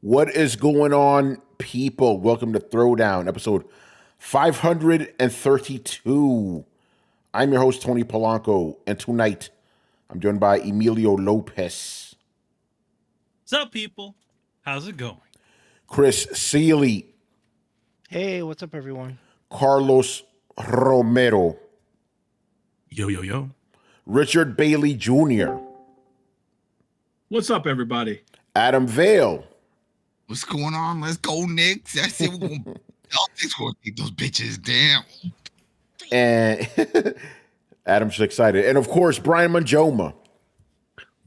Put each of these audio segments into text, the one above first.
What is going on, people? Welcome to Throwdown, episode 532. I'm your host, Tony Polanco, and tonight I'm joined by Emilio Lopez. What's up, people? How's it going? Chris Seeley. Hey, what's up, everyone? Carlos Romero. Yo, yo, yo. Richard Bailey Jr. What's up, everybody? Adam Vale. What's going on? Let's go, Knicks. That's it. We're gonna, y'all Knicks gonna take those bitches down. And Adam's excited. And of course, Brian Manjoma.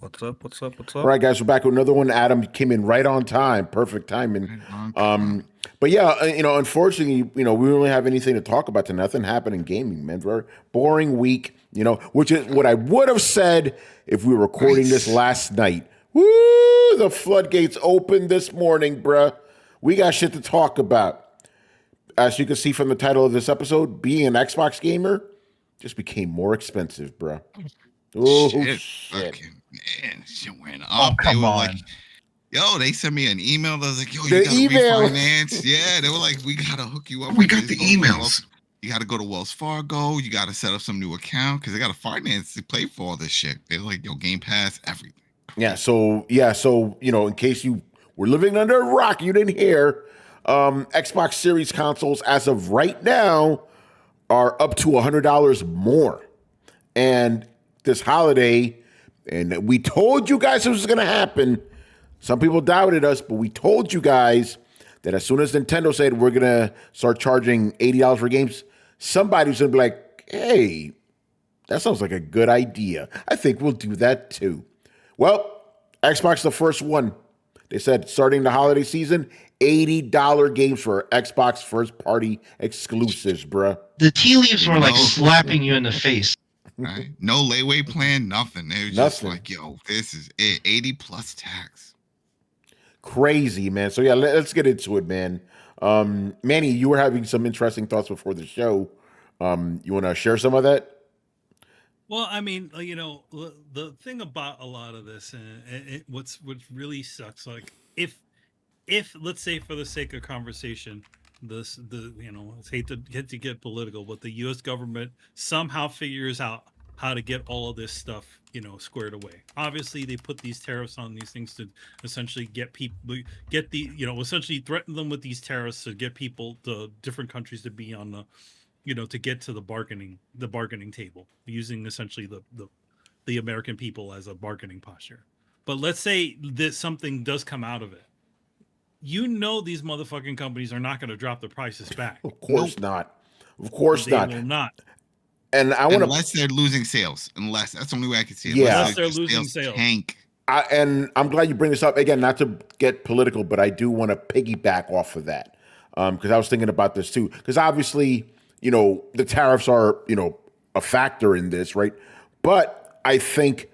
What's up? What's up? What's up? All right, guys, we're back with another one. Adam came in right on time. Perfect timing. But yeah, unfortunately, we don't really have anything to talk about tonight. Nothing happened in gaming, man. Very boring week, which is what I would have said if we were recording this last night. Woo! The floodgates opened this morning, bruh. We got shit to talk about. As you can see from the title of this episode, being an Xbox gamer just became more expensive, bruh. Oh, shit. Fucking, man, shit went up. Come they were on. like, yo, they sent me an email that was like, yo, The you gotta email. refinance. Yeah, they were like, we gotta hook you up. We got the emails. You gotta go to Wells Fargo. You gotta set up some new account because they gotta finance to pay for all this shit. They're like, yo, Game Pass, everything. So in case you were living under a rock, you didn't hear, Xbox Series consoles as of right now are up to $100 more. And this holiday, and we told you guys it was going to happen. Some people doubted us, but we told you guys that as soon as Nintendo said we're going to start charging $80 for games, somebody was going to be like, hey, that sounds like a good idea. I think we'll do that too. Well, Xbox the first one. They said starting the holiday season, $80 games for Xbox first-party exclusives, bruh. The tea leaves were like No. slapping you in the face. Right? No layaway plan, nothing. They were just like, yo, this is it. 80 plus tax. Crazy, man. So yeah, let's get into it, man. Manny, you were having some interesting thoughts before the show. You want to share some of that? Well, I mean, the thing about a lot of this, and what really sucks, like if let's say for the sake of conversation, I hate to get political, but the U.S. government somehow figures out how to get all of this stuff, squared away. Obviously, they put these tariffs on these things to essentially get people, essentially threaten them with these tariffs to get people, the different countries to be on the, to get to the bargaining table, using essentially the American people as a bargaining posture. But let's say that something does come out of it. These motherfucking companies are not going to drop the prices back. Of course not. Of course They not. will not. And I want to. Unless they're losing sales. Unless that's the only way I can see it. Yeah. Unless they're losing sales. Tank. And I'm glad you bring this up again. Not to get political, but I do want to piggyback off of that because I was thinking about this too. Because obviously, the tariffs are a factor in this, right? But I think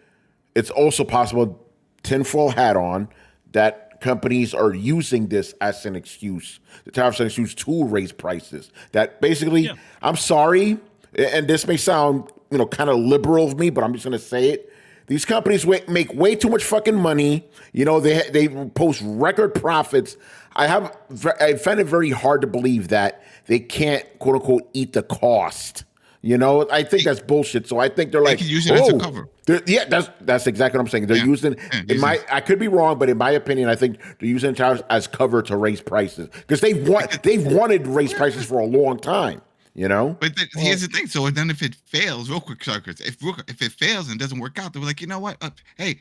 it's also possible, tinfoil hat on, that companies are using this as an excuse. The tariffs are an excuse to raise prices. That basically, I'm sorry, and this may sound kind of liberal of me, but I'm just going to say it. These companies make way too much fucking money. They post record profits. I find it very hard to believe that they can't, quote unquote, eat the cost. I think that's bullshit. So I think they're like, They can use it as a cover. Yeah, that's exactly what I'm saying. They're using I could be wrong, but in my opinion, I think they're using it as cover to raise prices because they've wanted to raise prices for a long time. But here's the thing. So then if it fails, real quick, sorry, Chris, if it fails and doesn't work out, they're like, you know what? Hey,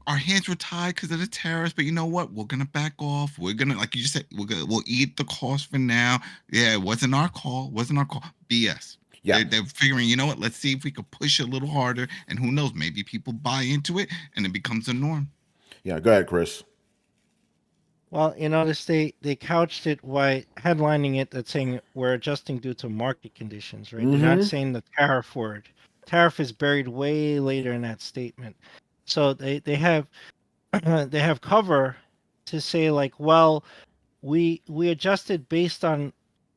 our hands were tied because of the tariffs, but you know what? We're gonna back off. We're gonna, like you just said, we'll eat the cost for now. Yeah, it wasn't our call. BS. Yeah. They're figuring, you know what? Let's see if we could push it a little harder, and who knows? Maybe people buy into it, and it becomes a norm. Yeah, go ahead, Chris. Well, they couched it by headlining it that saying we're adjusting due to market conditions, right? They're not saying the tariff word. Tariff is buried way later in that statement. So they have they have cover to say like, well, we adjusted based on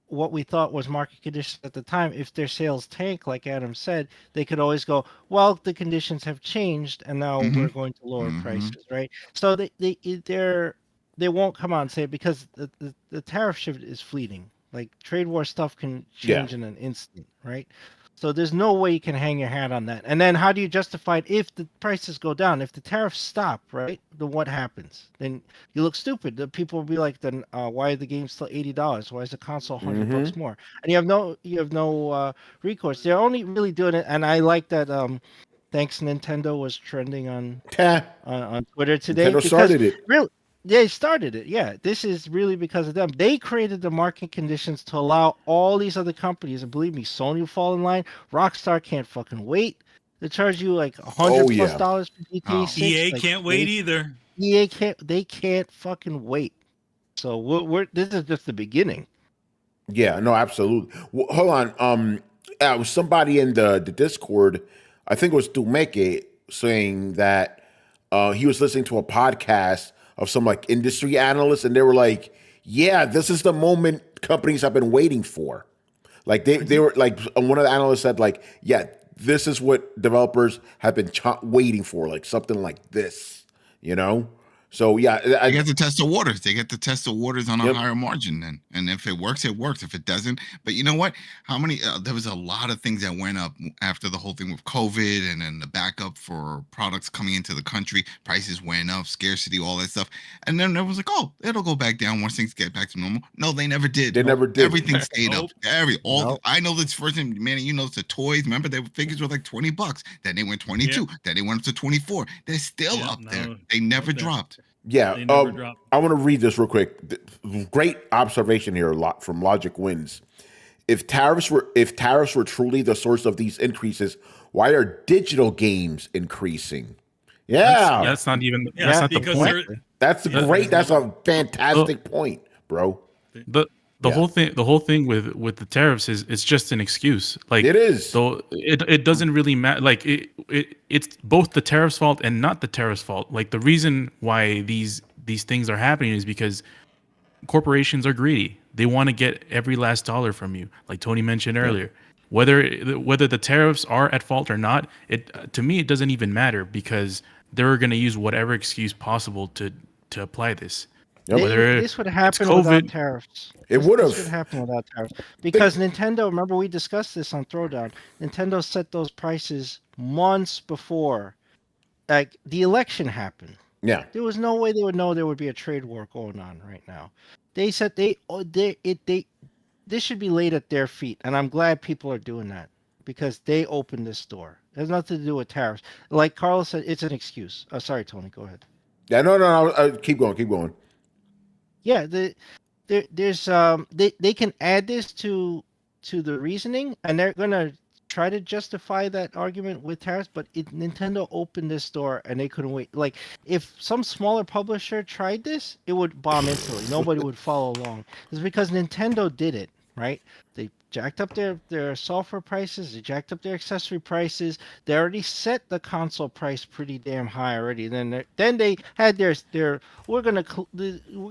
what we thought was market conditions at the time. If their sales tank, like Adam said, they could always go, well, the conditions have changed and now we're going to lower prices, right? So they're they won't come out and say it because the tariff shift is fleeting. Like trade war stuff can change in an instant, right? So there's no way you can hang your hat on that. And then how do you justify it if the prices go down? If the tariffs stop, right? Then what happens? Then you look stupid. The people will be like, then why are the games still $80? Why is the console $100 more? And you have no recourse. They're only really doing it. And I like that. Thanks Nintendo was trending on Twitter today. Nintendo started it. Really, they started it. Yeah, this is really because of them. They created the market conditions to allow all these other companies, and believe me, Sony will fall in line. Rockstar can't fucking wait. They charge you like $100+ for GTA 6. EA like, can't wait either. EA can't. They can't fucking wait. So we're this is just the beginning. Yeah, no, absolutely. Well, hold on. It was somebody in the Discord, I think it was Dumeke, saying that he was listening to a podcast of some like industry analysts, and they were like, "Yeah, this is the moment companies have been waiting for." Like they were like, one of the analysts said, like, "Yeah, this is what developers have been waiting for, like something like this," you know. So yeah, they get to test the waters. They get to test the waters on a higher margin, then, and if it works, it works. If it doesn't, but you know what? How many? There was a lot of things that went up after the whole thing with COVID, and then the backup for products coming into the country. Prices went up, scarcity, all that stuff, and then there was like, oh, it'll go back down once things get back to normal. No, they never did. They never did. Everything stayed up. I know this first thing, man. You know, it's the toys. Remember, the figures were like $20. Then they went 22. Then they went up to 24. They're still up there. They never dropped. Yeah, I want to read this real quick. Great observation here, from Logic Wins. If tariffs were truly the source of these increases, why are digital games increasing? Yeah, that's not even. Yeah, that's not the point. That's great. That's a fantastic point, bro. The whole thing with the tariffs is it's just an excuse. Like it is. So it doesn't really matter. Like it's both the tariffs' fault and not the tariffs' fault. Like the reason why these things are happening is because corporations are greedy. They want to get every last dollar from you. Like Tony mentioned earlier. Whether the tariffs are at fault or not, to me it doesn't even matter because they're going to use whatever excuse possible to apply this. This would happen without tariffs. It would have. This would happen without tariffs because Nintendo. Remember, we discussed this on Throwdown. Nintendo set those prices months before, like the election happened. Yeah, there was no way they would know there would be a trade war going on right now. They said this should be laid at their feet, and I'm glad people are doing that because they opened this door. It has nothing to do with tariffs. Like Carlos said, it's an excuse. Oh, sorry, Tony. Go ahead. Yeah, no. Keep going. Yeah, there's they can add this to the reasoning, and they're gonna try to justify that argument with tariffs. But Nintendo opened this door, and they couldn't wait. Like if some smaller publisher tried this, it would bomb instantly. Nobody would follow along. It's because Nintendo did it, right? They jacked up their software prices. They jacked up their accessory prices. They already set the console price pretty damn high already. Then they had their we're gonna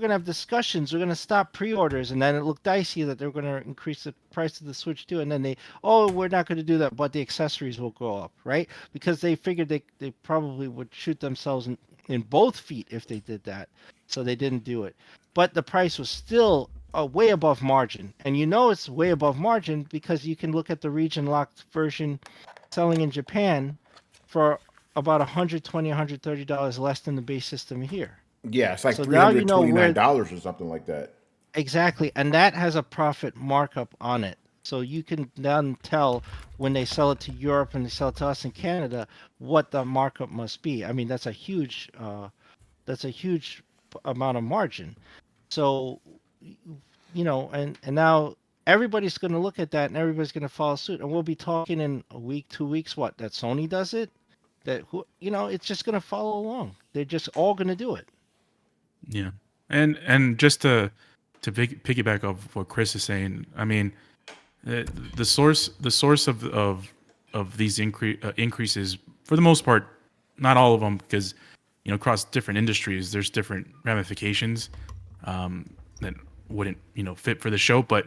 have discussions. We're gonna stop pre-orders, and then it looked dicey that they're gonna increase the price of the Switch too. And then we're not gonna do that, but the accessories will go up, right? Because they figured they probably would shoot themselves in both feet if they did that. So they didn't do it. But the price was still way above margin, and it's way above margin because you can look at the region locked version selling in Japan for about $120, $130 less than the base system here. Yeah, it's like $329 or something like that. Exactly, and that has a profit markup on it. So you can then tell when they sell it to Europe and they sell it to us in Canada what the markup must be. I mean, that's a huge amount of margin. So and now everybody's going to look at that and everybody's going to follow suit, and we'll be talking in a week, 2 weeks, that Sony does it, it's just going to follow along. They're just all going to do it. Yeah, and just to piggyback off what Chris is saying, I mean, the source of these increases, for the most part, not all of them, because across different industries there's different ramifications that wouldn't fit for the show, but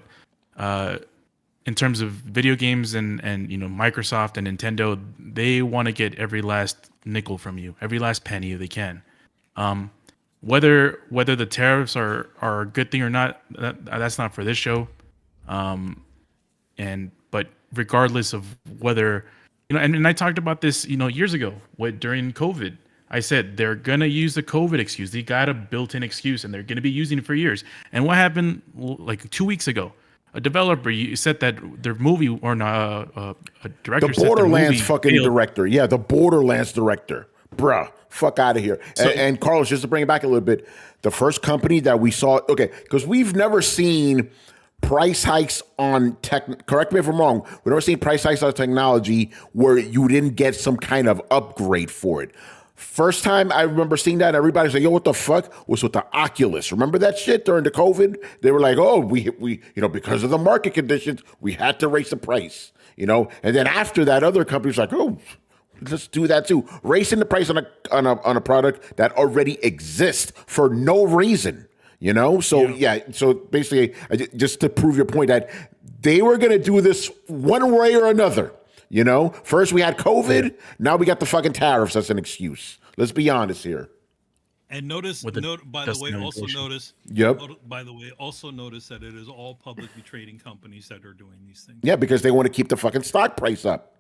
in terms of video games and Microsoft and Nintendo, they want to get every last nickel from you, every last penny they can. whether the tariffs are a good thing or not, that's not for this show. But regardless of whether, and I talked about this, years ago, during COVID, I said they're gonna use the COVID excuse. They got a built-in excuse, and they're gonna be using it for years. And what happened, like 2 weeks ago? A developer said that their movie, or not, a director. The said Borderlands movie fucking failed. director. Yeah, the Borderlands director. Bruh, fuck out of here. And Carlos, just to bring it back a little bit, the first company that we saw, because we've never seen price hikes on tech. Correct me if I'm wrong. We've never seen price hikes on technology where you didn't get some kind of upgrade for it. First time I remember seeing that, everybody's like, yo, what the fuck? Was with the Oculus. Remember that shit during the COVID? They were like, oh, we because of the market conditions, we had to raise the price, And then after that, other companies like, oh, let's do that too. Raising the price on a product that already exists for no reason, So so basically, just to prove your point that they were going to do this one way or another. First we had COVID, now we got the fucking tariffs as an excuse. Let's be honest here. And notice, by the way, also notice. Yep. By the way, also notice that it is all publicly trading companies that are doing these things. Yeah, because they want to keep the fucking stock price up.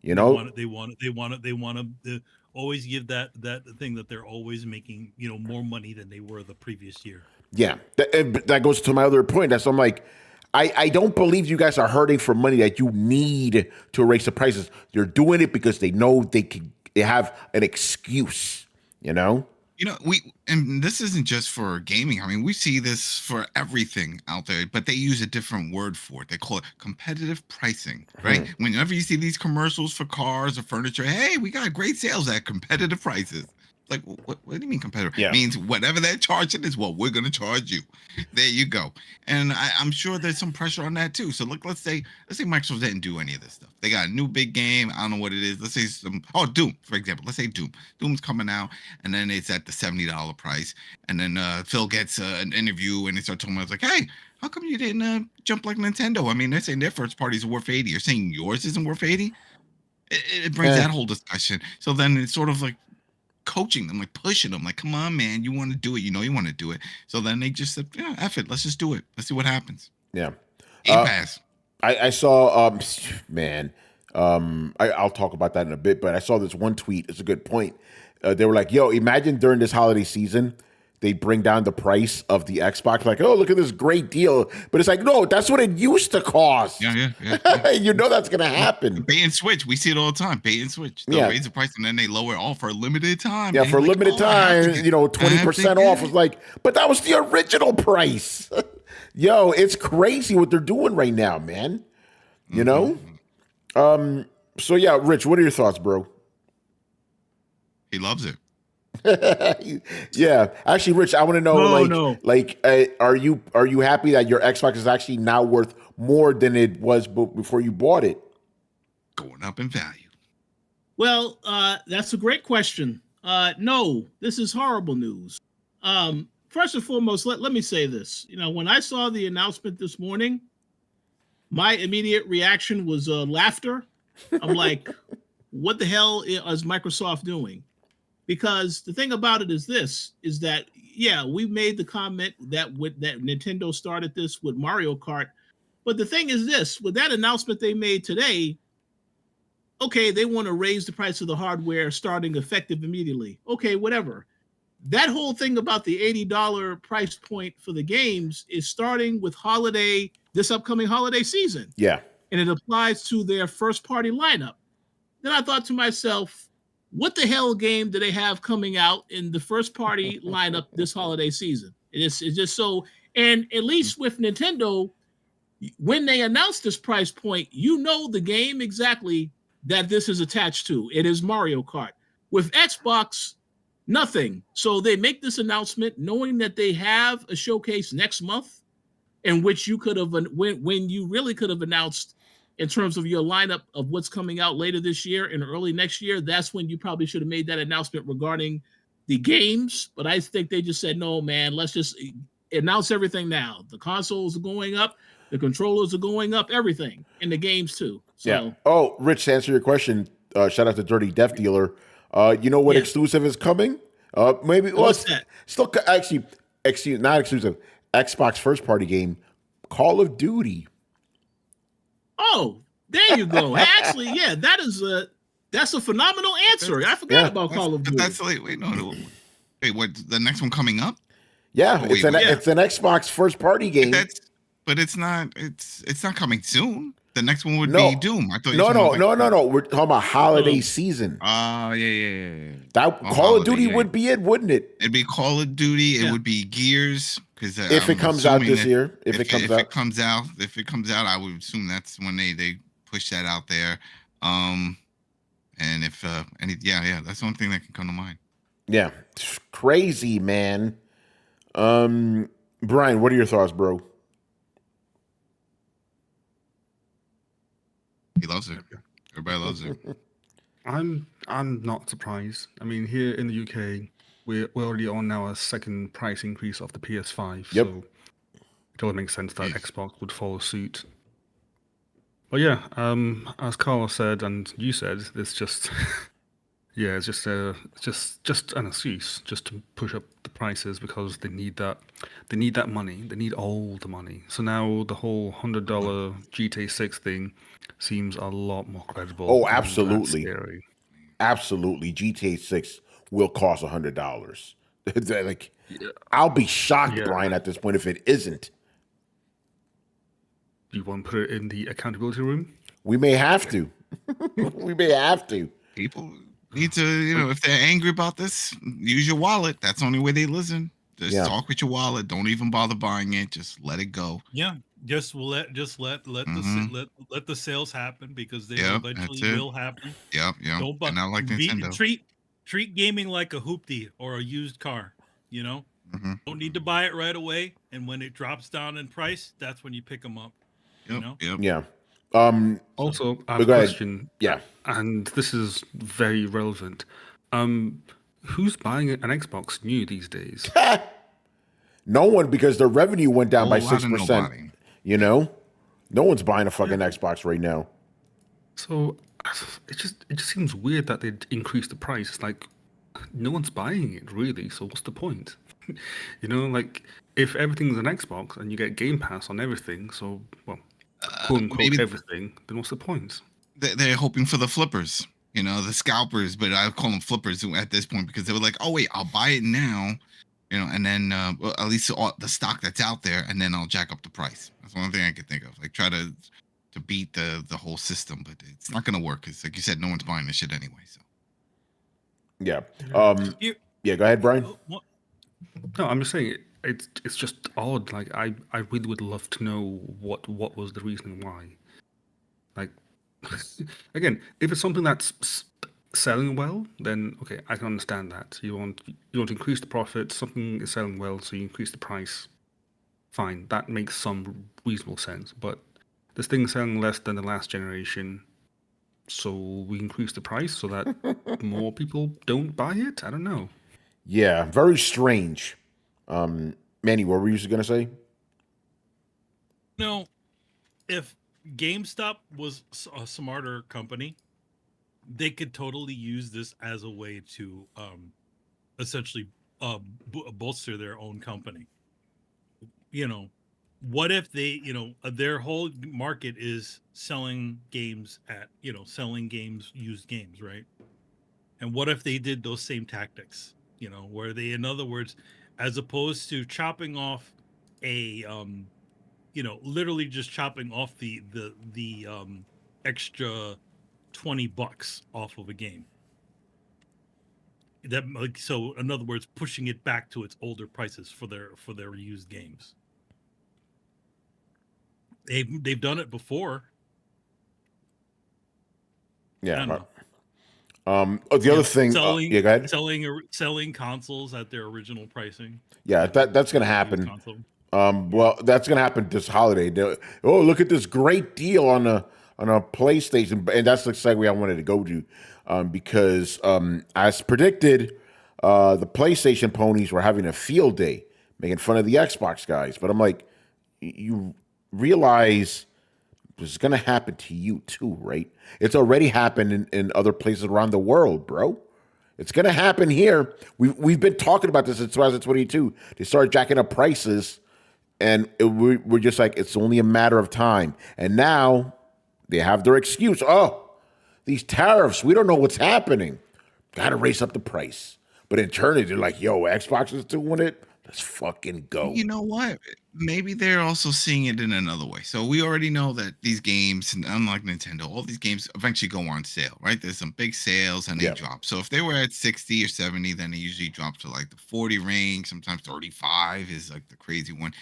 They want to always give that thing that they're always making more money than they were the previous year. Yeah, that goes to my other point. That's I'm like, I don't believe you guys are hurting for money that you need to raise the prices. They're doing it because they know they have an excuse, and this isn't just for gaming. I mean, we see this for everything out there, but they use a different word for it. They call it competitive pricing, right? Whenever you see these commercials for cars or furniture, hey, we got great sales at competitive prices. Like, what do you mean competitive? Yeah. It means whatever they're charging is what we're going to charge you. There you go. And I'm sure there's some pressure on that too. So look, let's say Microsoft didn't do any of this stuff. They got a new big game. I don't know what it is. Let's say Doom, for example. Let's say Doom. Doom's coming out, and then it's at the $70 price. And then Phil gets an interview, and they start talking about, like, hey, how come you didn't jump like Nintendo? I mean, they're saying their first parties are worth 80. You're saying yours isn't worth 80? It brings that whole discussion. So then it's sort of like coaching them, like pushing them, like, come on, man, you want to do it, you want to do it. So then they just said, yeah, F it, let's just do it, let's see what happens. Yeah. Game Pass. I saw I'll talk about that in a bit, but I saw this one tweet. It's a good point. They were like, yo, imagine during this holiday season they bring down the price of the Xbox, like, oh, look at this great deal. But it's like, no, that's what it used to cost. Yeah. That's going to happen. Bait and switch. We see it all the time. Bait and switch. They'll raise the price and then they lower it all for a limited time. Yeah, for a limited time, 20% off. Was like, but that was the original price. Yo, it's crazy what they're doing right now, man. So yeah, Rich, what are your thoughts, bro? He loves it. Yeah, actually, Rich, I want to know, are you happy that your Xbox is actually now worth more than it was before you bought it? Going up in value. Well, that's a great question. No, this is horrible news. First and foremost, let me say this. When I saw the announcement this morning, my immediate reaction was laughter. I'm like, what the hell is Microsoft doing? Because the thing about it is that, yeah, we made the comment that Nintendo started this with Mario Kart. But the thing is this, with that announcement they made today, okay, they want to raise the price of the hardware starting effective immediately. Okay, whatever. That whole thing about the $80 price point for the games is starting with this upcoming holiday season. Yeah. And it applies to their first party lineup. Then I thought to myself, what the hell game do they have coming out in the first party lineup this holiday season? It's just so, and at least with Nintendo, when they announced this price point, the game exactly that this is attached to. It is Mario Kart. With Xbox, nothing. So they make this announcement knowing that they have a showcase next month in which you could have, when you really could have announced in terms of your lineup of what's coming out later this year and early next year. That's when you probably should have made that announcement regarding the games. But I think they just said, no, man, let's just announce everything now. The consoles are going up, the controllers are going up, everything, and the games too. So, yeah. Oh, Rich, to answer your question, shout out to Dirty Death Dealer. You know what exclusive is coming? Maybe. Well, What's it's that? still actually, not exclusive. Xbox first party game, Call of Duty. Oh, there you go. Actually, yeah, that's a phenomenal answer. I forgot Yeah. about Call of But Duty. that's like, wait, no. Wait, what? The next one coming up? Yeah, Oh, it's wait, wait. it's an Xbox first party game. But it's not. It's not coming soon. The next one would No. be Doom. I thought. No, you no, were no, no, no. We're talking about holiday Oh. season. Yeah. That Oh, Call of holiday, Duty yeah. would be it, wouldn't it? It'd be Call of Duty. It Yeah. would be Gears because If it comes out this year, if it comes out, if it comes out, I would assume that's when they push that out there. And if yeah, that's the only thing that can come to mind. yeah, it's crazy, man. Brian, what are your thoughts, bro? He loves it. Everybody loves it. I'm not surprised. I mean, here in the UK, we're already on now a second price increase of the PS5. Yep. So it doesn't make sense that Xbox would follow suit. But yeah, as Carl said and you said, it's just yeah, it's just an excuse just to push up the prices because they need that money. They need all the money. So now the whole $100 GTA 6 thing seems a lot more credible. Oh, and absolutely. scary. Absolutely, GTA 6 will cost $100. Like, I'll be shocked, Yeah. Brian, at this point if it isn't. Do you want to put it in the accountability room? We may have to. We may have to. People need to, if they're angry about this, use your wallet. That's the only way they listen. Just Yeah. talk with your wallet. Don't even bother buying it. Just let it go. Yeah, let the sales happen because they Yep, eventually that's it. will happen. Yep. Don't And not like Nintendo. treat gaming like a hoopty or a used car. Mhm. Don't need to buy it right away, and when it drops down in price, that's when you pick them up. Yep. Yeah. Also, I have But a go ahead. question, Yeah. and this is very relevant. Who's buying an Xbox new these days? No one, because their revenue went down by Whole lot of 6%. nobody. No one's buying a fucking Xbox right now. So it just seems weird that they'd increase the price. It's like no one's buying it really. So what's the point? Like if everything's an Xbox and you get Game Pass on everything, so well, quote unquote maybe- everything, then what's the point? They're hoping for the flippers, the scalpers, but I call them flippers at this point because they were like, oh, wait, I'll buy it now, and then well, at least the stock that's out there, and then I'll jack up the price. That's one thing I could think of. Like try to beat the whole system, but it's not going to work because, like you said, no one's buying this shit anyway. So Yeah. Here- Yeah, go ahead, Brian. Well, No, I'm just saying it's just odd. Like I really would love to know what was the reason why. Like again, if it's something that's selling well, then okay, I can understand that. You want to increase the profit. Something is selling well, so you increase the price. Fine, that makes some reasonable sense. But this thing's selling less than the last generation, so we increase the price so that more people don't buy it. I don't know. Yeah, very strange. Manny, what were you going to say? If GameStop was a smarter company, they could totally use this as a way to essentially bolster their own company. What if they, their whole market is selling games at, used games, right? And what if they did those same tactics, where they, in other words, as opposed to chopping off a, literally just chopping off the extra $20 off of a game. That, like, so in other words, pushing it back to its older prices for their used games. They've done it before. Yeah. I don't The other thing, selling, yeah, go ahead. selling consoles at their original pricing. Yeah, that's going to happen. Console. Well, that's going to happen this holiday. Oh, look at this great deal on a PlayStation, and that's the segue I wanted to go to, because as predicted, the PlayStation ponies were having a field day, making fun of the Xbox guys. But I'm like, you realize this is going to happen to you too, right? It's already happened in other places around the world, bro. It's going to happen here. We've been talking about this since 2022. They started jacking up prices, and we're just like, it's only a matter of time. And now they have their excuse. Oh, these tariffs, we don't know what's happening. Got to raise up the price. But in turn, they're like, yo, Xbox is doing it. Let's fucking go. You know what? Maybe they're also seeing it in another way. So we already know that these games, and unlike Nintendo, all these games eventually go on sale, right? There's some big sales and they drop. So if they were at 60 or 70, then they usually drop to like the 40 range. Sometimes 35 is like the crazy one.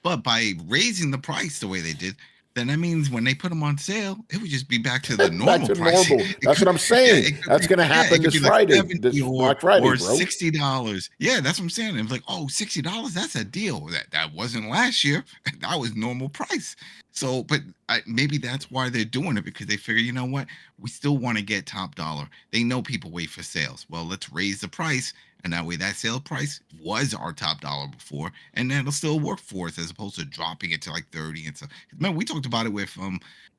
But by raising the price the way they did, then that means when they put them on sale, it would just be back to the normal back to price. normal. That's what I'm saying. That's going to happen this Friday. This Black Friday, or bro. $60. Yeah, that's what I'm saying. It was like, oh, $60, that's a deal. That wasn't last year. That was normal price. So, but maybe that's why they're doing it, because they figure, you know what? We still want to get top dollar. They know people wait for sales. Well, let's raise the price. And that way, that sale price was our top dollar before, and that'll still work for us as opposed to dropping it to like 30 and so. Man, we talked about it with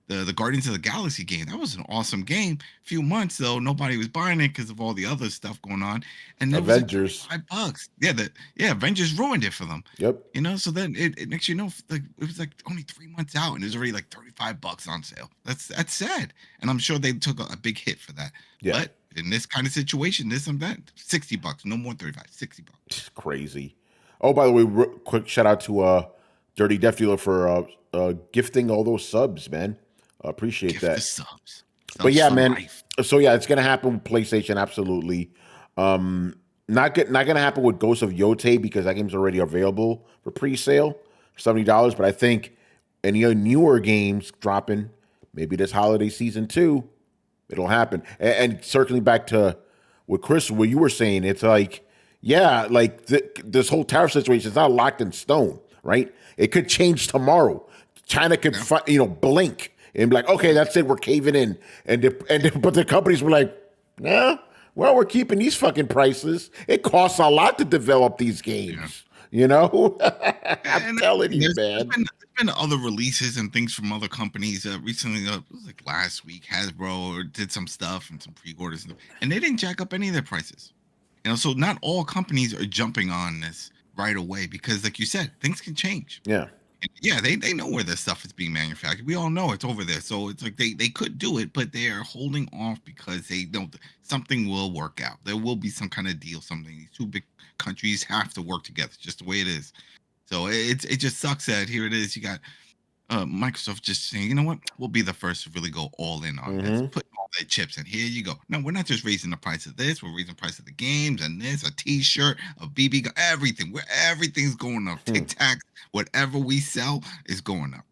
the Guardians of the Galaxy game. That was an awesome game. A few months though, nobody was buying it because of all the other stuff going on. And then Avengers, $5. Yeah, Avengers ruined it for them. Yep. You know, so then it makes you know, like it was like only 3 months out, and it was already like $35 on sale. That's sad, and I'm sure they took a big hit for that. Yeah. But in this kind of situation, this event, $60, no more 35, $60. It's crazy. Oh, by the way, quick shout out to Dirty Death Dealer for gifting all those subs, man. Appreciate Gift that. the subs. But yeah, for man. life. So yeah, it's gonna happen with PlayStation, absolutely. Not gonna happen with Ghost of Yotei because that game's already available for pre-sale, $70. But I think any newer games dropping, maybe this holiday season too, it'll happen. And circling back to what Chris, what you were saying, it's like, yeah, like this whole tariff situation is not locked in stone, right? It could change tomorrow. China could, blink and be like, okay, that's it, we're caving in. But the companies were like, yeah, well, we're keeping these fucking prices. It costs a lot to develop these games, you know? I'm telling you, man. There's been other releases and things from other companies. Recently, it was like last week, Hasbro did some stuff and some pre-orders, and they didn't jack up any of their prices. You know, so not all companies are jumping on this right away because, like you said, things can change. Yeah. Yeah, they know where this stuff is being manufactured. We all know it's over there. So it's like they could do it, but they are holding off because they don't. Something will work out. There will be some kind of deal. Something. These two big countries have to work together. It's just the way it is. So it just sucks that here it is. You got Microsoft just saying, you know what? We'll be the first to really go all in on this. Put all their chips in. Here you go. No, we're not just raising the price of this. We're raising the price of the games and this, a T-shirt, a BB, everything. Everything's going up. Tic Tac, whatever we sell is going up.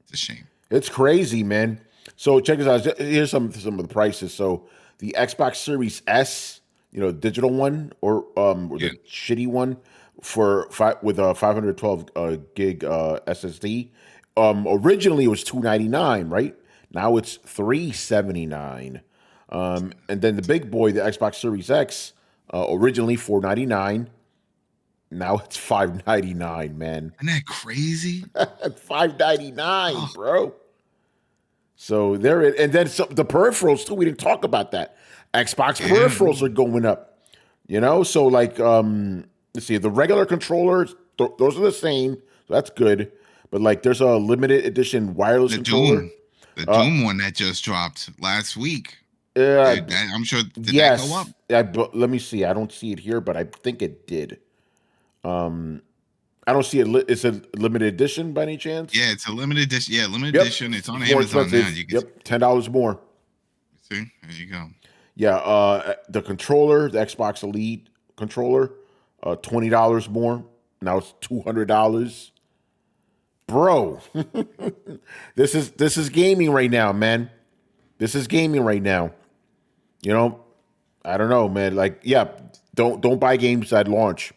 It's a shame. It's crazy, man. So check this out. Here's some of the prices. So the Xbox Series S, digital one or the shitty one with a 512 gig SSD. Originally it was $299, right? Now it's $379. And then the big boy, the Xbox Series X, originally $499. Now it's $599, man. Isn't that crazy? $599, bro. So there it, and then the peripherals too. We didn't talk about that. Xbox peripherals are going up. So like let's see, the regular controllers, those are the same. So that's good. But like there's a limited edition wireless controller. The Doom one that just dropped last week. I'm sure did that go up? Let me see. I don't see it here, but I think it did. I don't see it. It's a limited edition by any chance? Yeah, it's a limited edition. Yeah, limited edition. It's on Amazon now. You can $10 more. See, there you go. Yeah, the controller, the Xbox Elite controller, $20 more. Now it's $200. Bro, this is gaming right now, man. This is gaming right now. I don't know, man. Like, yeah, don't buy games at launch.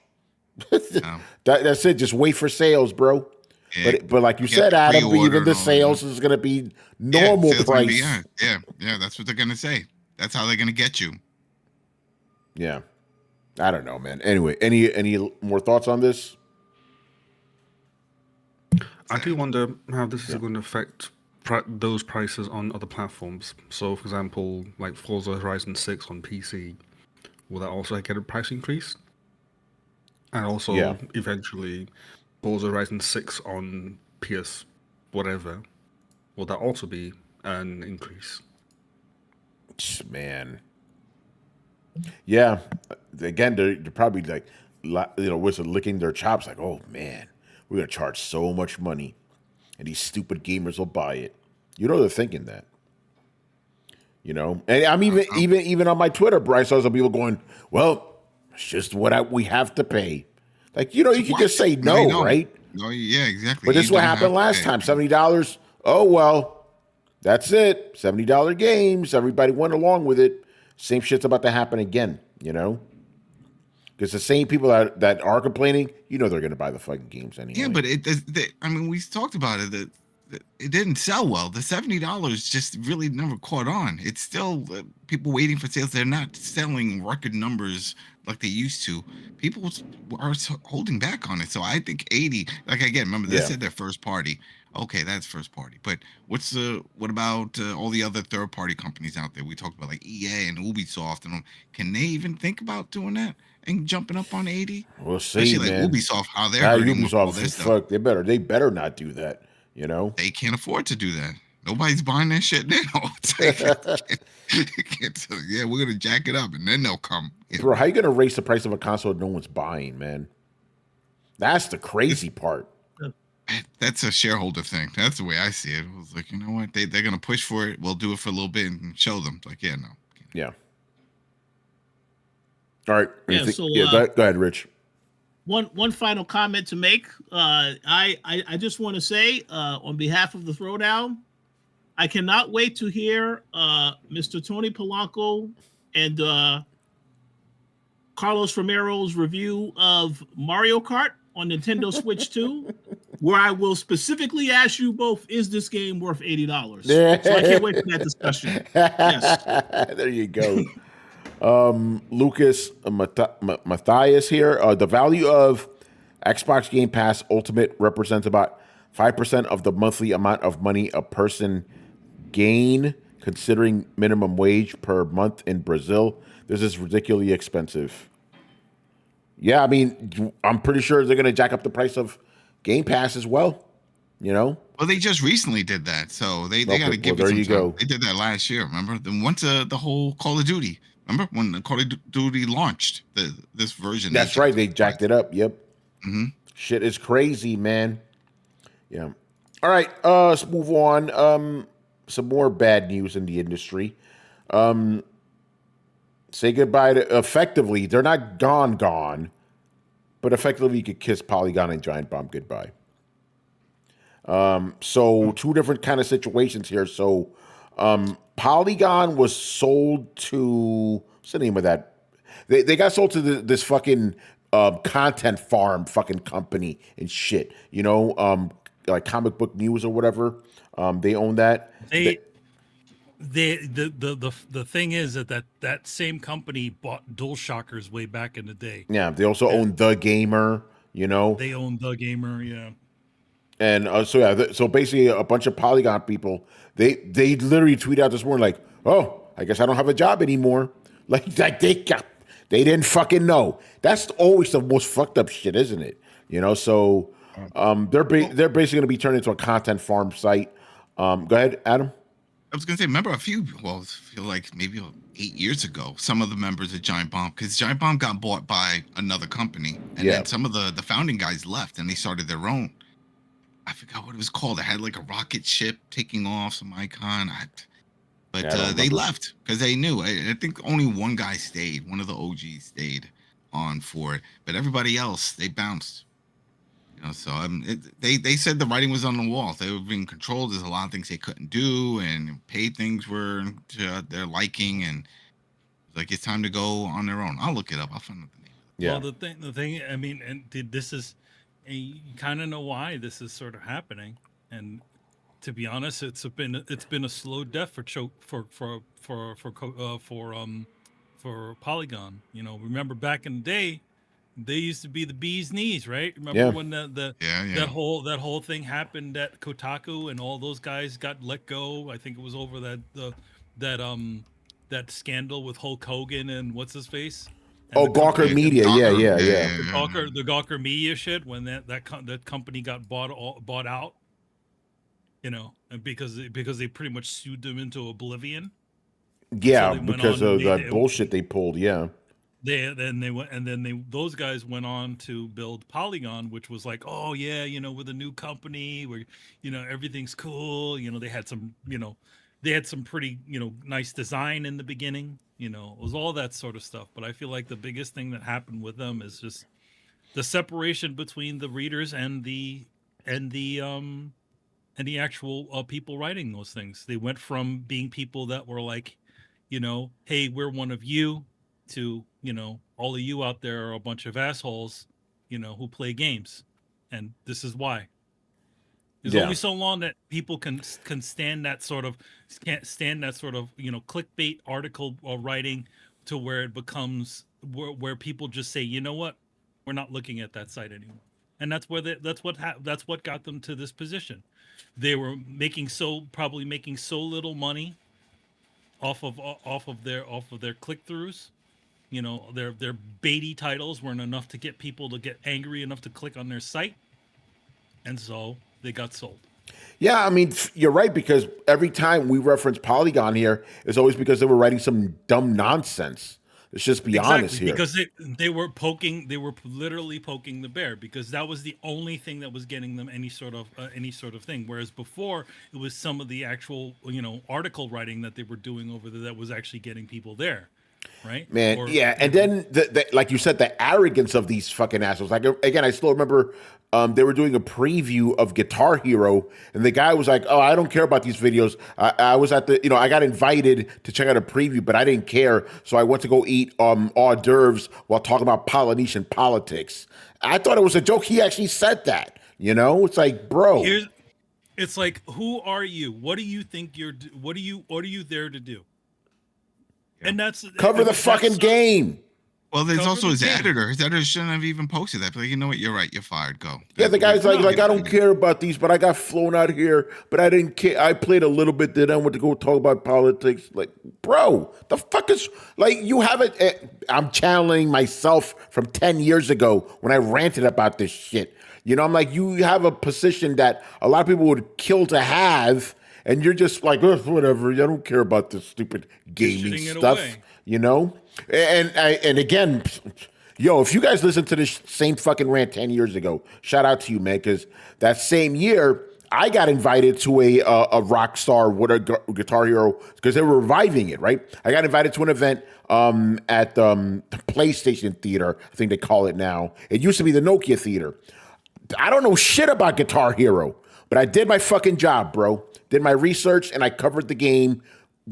No. That's it. Just wait for sales, bro. Yeah. But like you said, Adam, even the sales is going to be normal price. Yeah, that's what they're going to say. That's how they're going to get you. Yeah, I don't know, man. Anyway, any more thoughts on this? I do wonder how this is going to affect those prices on other platforms. So, for example, like Forza Horizon 6 on PC, will that also get a price increase? And also, Yeah. eventually, Forza Horizon 6 on PS whatever, will that also be an increase? Man. Yeah. Again, they're probably like, Wizard licking their chops like, oh man, we're gonna charge so much money, and these stupid gamers will buy it. They're thinking that. And I'm even on my Twitter, Bryce, I saw some people going, well, it's just what we have to pay. Like, you can just say No, you no, don't. right? No, yeah, exactly. But this is You what don't happened have to last pay. time. $70. Oh well, that's it. $70 games. Everybody went along with it. Same shit's about to happen again. Because the same people that are complaining, they're going to buy the fucking games anyway. Yeah, but I mean, we talked about it. That it didn't sell well. The $70 just really never caught on. It's still people waiting for sales. They're not selling record numbers like they used to. People are holding back on it. So I think 80. Like again, remember they said their first party. Okay, that's first party. But what about all the other third party companies out there? We talked about like EA and Ubisoft, and can they even think about doing that and jumping up on 80? We'll see, Especially man. like Ubisoft, how they're hurting with all this stuff. Fuck, they better not do that. They can't afford to do that. Nobody's buying that shit now. It's like, yeah, we're gonna jack it up, and then they'll come. Bro, how you gonna raise the price of a console no one's buying, man? That's the crazy part. That's a shareholder thing. That's the way I see it. It was like, you know what? They're gonna push for it. We'll do it for a little bit and show them. It's like, yeah, no. Yeah. All right. Yeah. So go ahead, Rich. One final comment to make. I just want to say, on behalf of the Throwdown, I cannot wait to hear Mr. Tony Polanco and Carlos Romero's review of Mario Kart on Nintendo Switch 2, where I will specifically ask you both, is this game worth $80? So I can't wait for that discussion. Yes. There you go. Lucas Matthias here. The value of Xbox Game Pass Ultimate represents about 5% of the monthly amount of money a person gain, considering minimum wage per month in Brazil. This is ridiculously expensive. Yeah, I mean, I'm pretty sure they're going to jack up the price of Game Pass as well. Well, they just recently did that, so they got to give it some time. Go. They did that last year, remember? Then once the whole Call of Duty. Remember when the Call of Duty launched this version? That's right. They jacked it up. Yep. Mm-hmm. Shit is crazy, man. Yeah. All right. Let's move on. Some more bad news in the industry. Say goodbye to effectively. They're not gone, but effectively you could kiss Polygon and Giant Bomb goodbye. So two different kind of situations here. So, Polygon was sold to, what's the name of that? They got sold to this fucking content farm fucking company and shit. Like Comic Book News or whatever. They own that. The thing is that same company bought DualShockers way back in the day. Yeah, they also own The Gamer. They own The Gamer. Yeah. And so basically a bunch of Polygon people, they literally tweet out this morning like, oh, I guess I don't have a job anymore. Like they didn't fucking know. That's always the most fucked up shit, isn't it? So they're basically going to be turned into a content farm site. Go ahead, Adam. I was going to say, remember I feel like maybe 8 years ago, some of the members of Giant Bomb, because Giant Bomb got bought by another company, and then some of the founding guys left and they started their own. I forgot what it was called. It had like a rocket ship taking off, some icon. But they left because they knew. I think only one guy stayed. One of the OGs stayed on for it. But everybody else, they bounced. So they said the writing was on the wall. They were being controlled. There's a lot of things they couldn't do, and paid things were to their liking. And like, it's time to go on their own. I'll look it up. I'll find out the name. Yeah. Well, the thing. I mean, and this is. And you kind of know why this is sort of happening, and to be honest, it's been a slow death for Polygon. Remember back in the day, they used to be the bee's knees, right? Remember when that whole thing happened at Kotaku and all those guys got let go? I think it was over that scandal with Hulk Hogan and what's his face. And Oh, Gawker Media. Yeah. The Gawker Media shit when that company got bought out, and because they pretty much sued them into oblivion. Yeah, So because of that bullshit they pulled. Yeah. Those guys went on to build Polygon, which was like, oh yeah, with a new company where everything's cool. They had some pretty nice design in the beginning. It was all that sort of stuff. But I feel like the biggest thing that happened with them is just the separation between the readers and the actual people writing those things. They went from being people that were like, hey, we're one of you, to all of you out there are a bunch of assholes who play games, and this is why. There's only so long that people can stand that sort of clickbait article writing to where it becomes where people just say, you know what, we're not looking at that site anymore. And that's what got them to this position. They were probably making so little money off of their click-throughs. Their baity titles weren't enough to get people to get angry enough to click on their site, and so they got sold. Yeah, I mean, you're right, because every time we reference Polygon here, it's always because they were writing some dumb nonsense. Let's just be honest here. Because they were literally poking the bear, because that was the only thing that was getting them any sort of thing. Whereas before, it was some of the actual article writing that they were doing over there that was actually getting people there. Right, man. And then like you said, the arrogance of these fucking assholes. Like, again, I still remember they were doing a preview of Guitar Hero, and the guy was like, "Oh, I don't care about these videos. I was at the, I got invited to check out a preview, but I didn't care, so I went to go eat hors d'oeuvres while talking about Polynesian politics." I thought it was a joke. He actually said that. It's like, bro. It's like, who are you? What do you think you're? What are you there to do? And cover the fucking game. Well, there's also his editor. His editor shouldn't have even posted that. But you know what? You're right. You're fired. Go. Yeah, the guy's like, I don't care about these, but I got flown out here, but I didn't care. I played a little bit, then I went to go talk about politics. Like, bro, the fuck is, like, you have it. I'm channeling myself from 10 years ago when I ranted about this shit. I'm like, you have a position that a lot of people would kill to have, and you're just like, oh, whatever. I don't care about this stupid gaming stuff, And again, if you guys listen to this same fucking rant 10 years ago, shout out to you, man, because that same year, I got invited to a Rockstar Guitar Hero, because they were reviving it, right? I got invited to an event at the PlayStation Theater, I think they call it now. It used to be the Nokia Theater. I don't know shit about Guitar Hero, but I did my fucking job, bro. Did my research, and I covered the game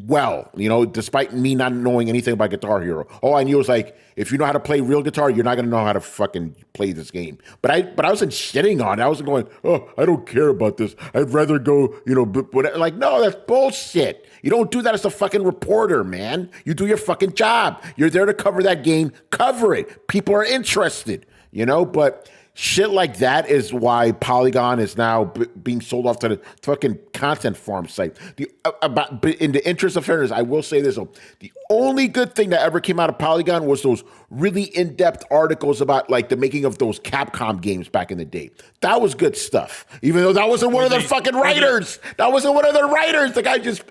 well, despite me not knowing anything about Guitar Hero. All I knew was, like, if you know how to play real guitar, you're not going to know how to fucking play this game. But I wasn't shitting on it. I wasn't going, oh, I don't care about this. I'd rather go, like, no, that's bullshit. You don't do that as a fucking reporter, man. You do your fucking job. You're there to cover that game. Cover it. People are interested, but shit like that is why Polygon is now being sold off to the fucking content farm site. In the interest of fairness, I will say this: the only good thing that ever came out of Polygon was those really in-depth articles about, like, the making of those Capcom games back in the day. That was good stuff. Even though that wasn't one of their fucking writers. That wasn't one of their writers. The guy just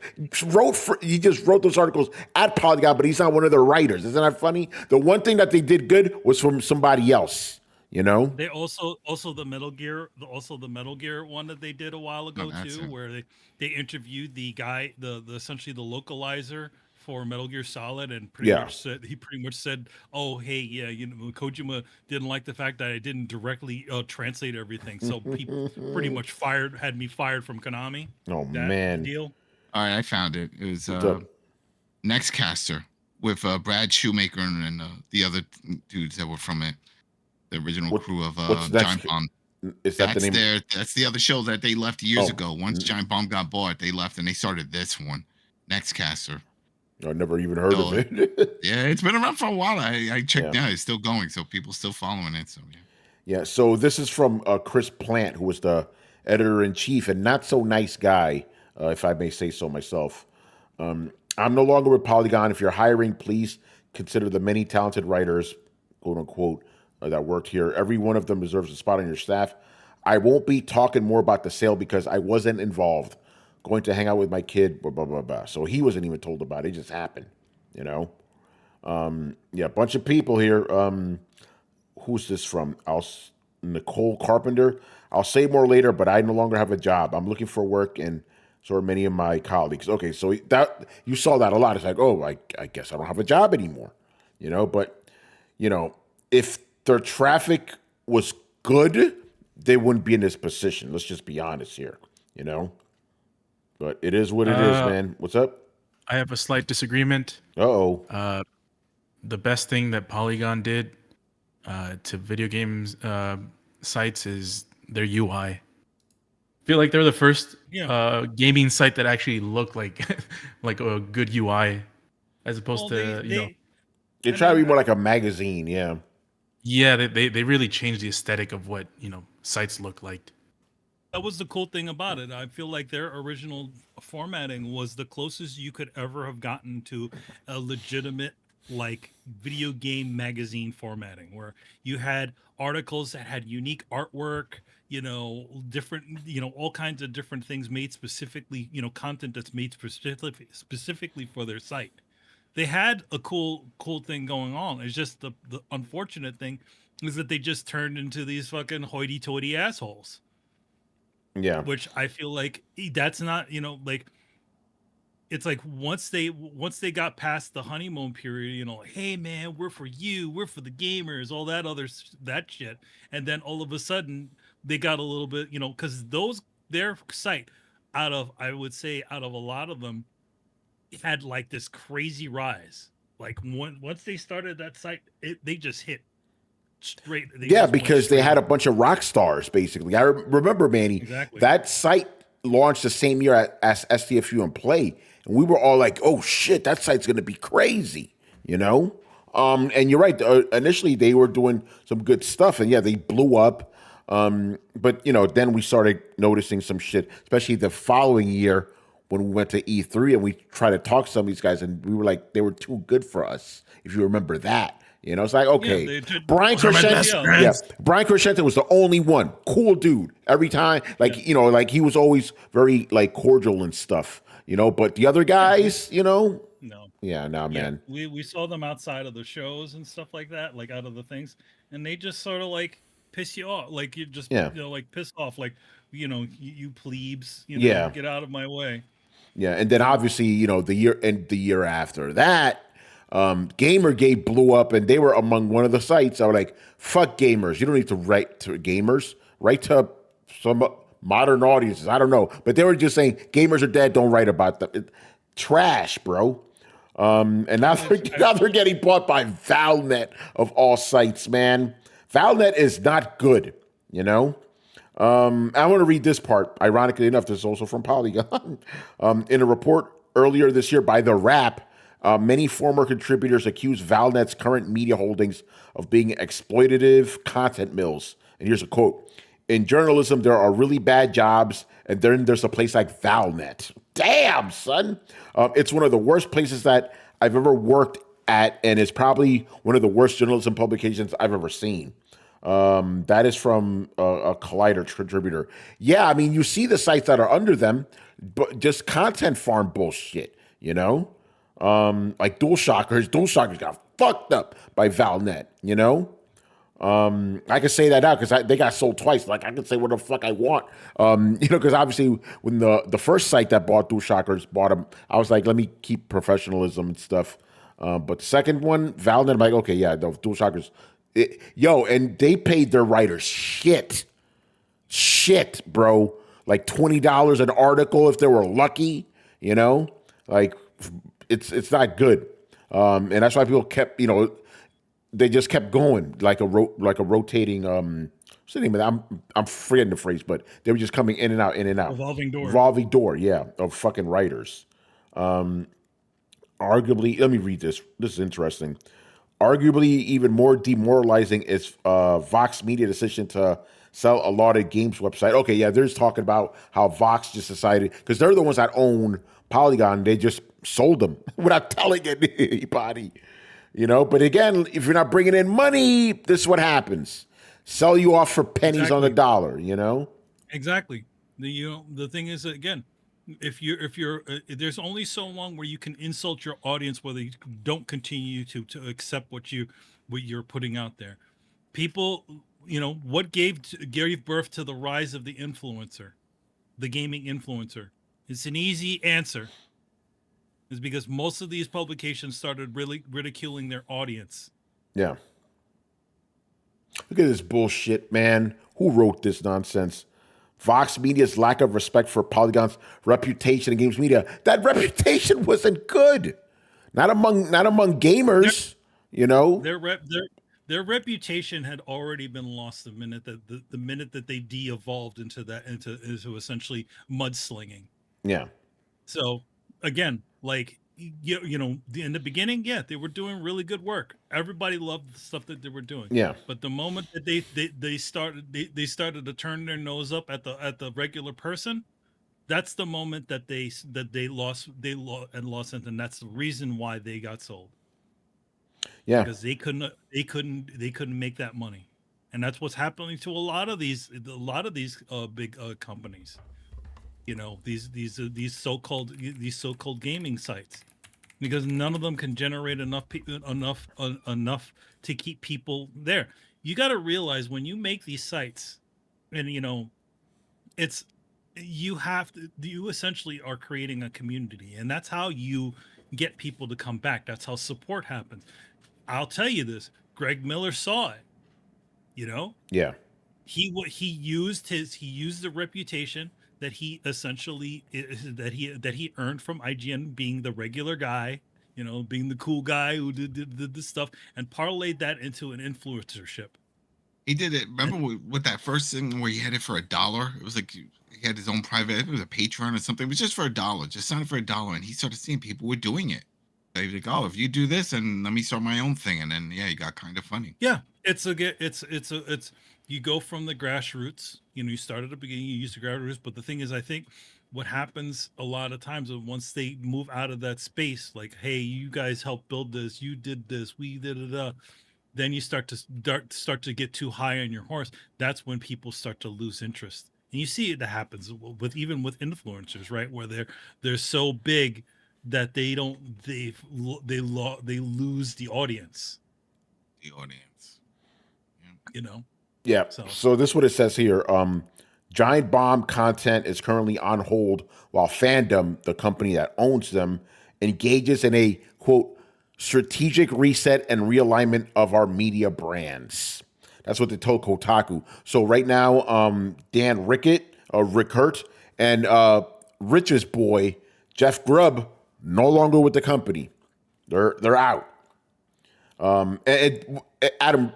wrote those articles at Polygon, but he's not one of their writers. Isn't that funny? The one thing that they did good was from somebody else. They also the Metal Gear one that they did a while ago where they interviewed the guy, the essentially the localizer for Metal Gear Solid, and pretty much said, oh, hey, yeah, Kojima didn't like the fact that I didn't directly translate everything, so people pretty much had me fired from Konami. Oh, man. Deal. All right, I found it. It was Nextcaster with Brad Shoemaker and the other dudes that were from it. The original crew of Giant Bomb. Is that the name? That's the other show that they left years ago. Once Giant Bomb got bought, they left and they started this one, Nextcaster. I never even heard of it. Yeah, it's been around for a while. I checked out. It's still going, so people still following it. So yeah. So this is from Chris Plant, who was the editor-in-chief and not so nice guy, if I may say so myself. I'm no longer with Polygon. If you're hiring, please consider the many talented writers quote unquote, that worked here. Every one of them deserves a spot on your staff. I won't be talking more about the sale because I wasn't involved. Going to hang out with my kid, blah, blah, blah, blah. So he wasn't even told about it. It just happened, you know? Yeah, a bunch of people here. Who's this from? Nicole Carpenter. I'll say more later, but I no longer have a job. I'm looking for work, and so are many of my colleagues. Okay, so that you saw that a lot. It's like, oh, I guess I don't have a job anymore, you know? But, you know, if their traffic was good, they wouldn't be in this position. Let's just be honest here, you know? But it is what it is, man. What's up? I have a slight disagreement. Uh-oh. The best thing that Polygon did to video games sites is their UI. I feel like they're the first gaming site that actually looked like like a good UI, as opposed to They try to be more like a magazine, yeah. Yeah, they really changed the aesthetic of what sites look like. That was the cool thing about it. I feel like their original formatting was the closest you could ever have gotten to a legitimate like video game magazine formatting, where you had articles that had unique artwork, different, all kinds of different things made specifically, content that's made specifically for their site. They had a cool thing going on. It's just the unfortunate thing is that they just turned into these fucking hoity-toity assholes. Yeah. Which I feel like that's not, like, it's like once they got past the honeymoon period, like, hey man, we're for you, we're for the gamers, all that shit, and then all of a sudden they got a little bit, because their site, I would say out of a lot of them, had like this crazy rise. Like once they started that site, they just hit straight. Because they had a bunch of rock stars, basically. I remember, Manny, exactly. That site launched the same year as STFU and Play, and we were all like, "Oh shit, that site's going to be crazy," And you're right. Initially, they were doing some good stuff, and yeah, they blew up. But then we started noticing some shit, especially the following year when we went to E3 and we tried to talk to some of these guys, and we were like, they were too good for us. If you remember that. It's like, okay, Brian Crescente was the only one. Cool dude. Every time, like he was always very like cordial and stuff, but the other guys, No. Yeah, man. We saw them outside of the shows and stuff like that, like out of the things, and they just sort of like piss you off. Like you just like piss off, like you plebes, get out of my way. Yeah, and then obviously, the year after that, Gamergate blew up, and they were among one of the sites. I was like, "Fuck gamers! You don't need to write to gamers. Write to some modern audiences." I don't know, but they were just saying gamers are dead. Don't write about them. Trash, bro. And now they're getting bought by Valnet of all sites, man. Valnet is not good. I want to read this part. Ironically enough, this is also from Polygon. In a report earlier this year by The Wrap, many former contributors accused Valnet's current media holdings of being exploitative content mills. And here's a quote. In journalism, there are really bad jobs, and then there's a place like Valnet. Damn, son. It's one of the worst places that I've ever worked at, and it's probably one of the worst journalism publications I've ever seen. That is from a Collider contributor. Yeah, I mean, you see the sites that are under them, but just content farm bullshit, like DualShockers got fucked up by Valnet, I can say that now because they got sold twice. Like I can say what the fuck I want, because obviously when the first site that bought DualShockers bought them, I was like, let me keep professionalism and stuff. But the second one, Valnet, I'm like, okay, yeah, the DualShockers. And they paid their writers shit, bro. Like $20 an article if they were lucky, like it's not good. And that's why people kept, they just kept going like a rotating. What's the name of that? I'm forgetting the phrase, but they were just coming in and out. Revolving door, yeah, of fucking writers. Arguably, let me read this. This is interesting. Arguably, even more demoralizing is Vox Media decision to sell a lauded games website. Okay, yeah, they're just talking about how Vox just decided, because they're the ones that own Polygon, they just sold them without telling anybody. You know, but again, if you're not bringing in money, this is what happens. Sell you off for pennies on the dollar, you know? Exactly. The thing is, again, if you're there's only so long where you can insult your audience whether you don't continue to accept what you're putting out there. People, what gave birth to the rise of the influencer, the gaming influencer? It's an easy answer. Is because most of these publications started really ridiculing their audience. Yeah. Look at this bullshit, man. Who wrote this nonsense? Vox Media's lack of respect for Polygon's reputation in games media. That reputation wasn't good. Not among gamers, you know. Their reputation had already been lost the minute that they de-evolved into essentially mudslinging. Yeah. So again, like in the beginning, yeah, they were doing really good work. Everybody loved the stuff that they were doing. Yeah. But the moment that they started to turn their nose up at the regular person, that's the moment that they lost, and that's the reason why they got sold. Yeah. Because they couldn't make that money, and that's what's happening to a lot of these big companies. These so-called gaming sites, because none of them can generate enough to keep people there. You got to realize when you make these sites, and you essentially are creating a community, and that's how you get people to come back. That's how support happens. I'll tell you this: Greg Miller saw it. Yeah. He used the reputation that he essentially that he earned from IGN, being the regular guy, being the cool guy who did this stuff, and parlayed that into an influencership. He did it. Remember with that first thing where he had it for $1? It was like he had his own private. It was a Patreon or something. It was just for $1. Just sign up for $1, and he started seeing people were doing it. They were like, "Oh, if you do this, and let me start my own thing," and then he got kind of funny. Yeah, it's you go from the grassroots. You start at the beginning, you use the grassroots. But the thing is, I think what happens a lot of times is once they move out of that space, like, hey, you guys helped build this, you did this, we did it. Then you start to get too high on your horse. That's when people start to lose interest, and you see it that happens with influencers, right? Where they're so big that they lose the audience. The audience. Yeah. So this is what it says here. Giant Bomb content is currently on hold while Fandom, the company that owns them, engages in a, quote, strategic reset and realignment of our media brands. That's what they told Kotaku. So right now, Dan Rickert, and Rich's boy, Jeff Grubb, no longer with the company. They're out. Adam,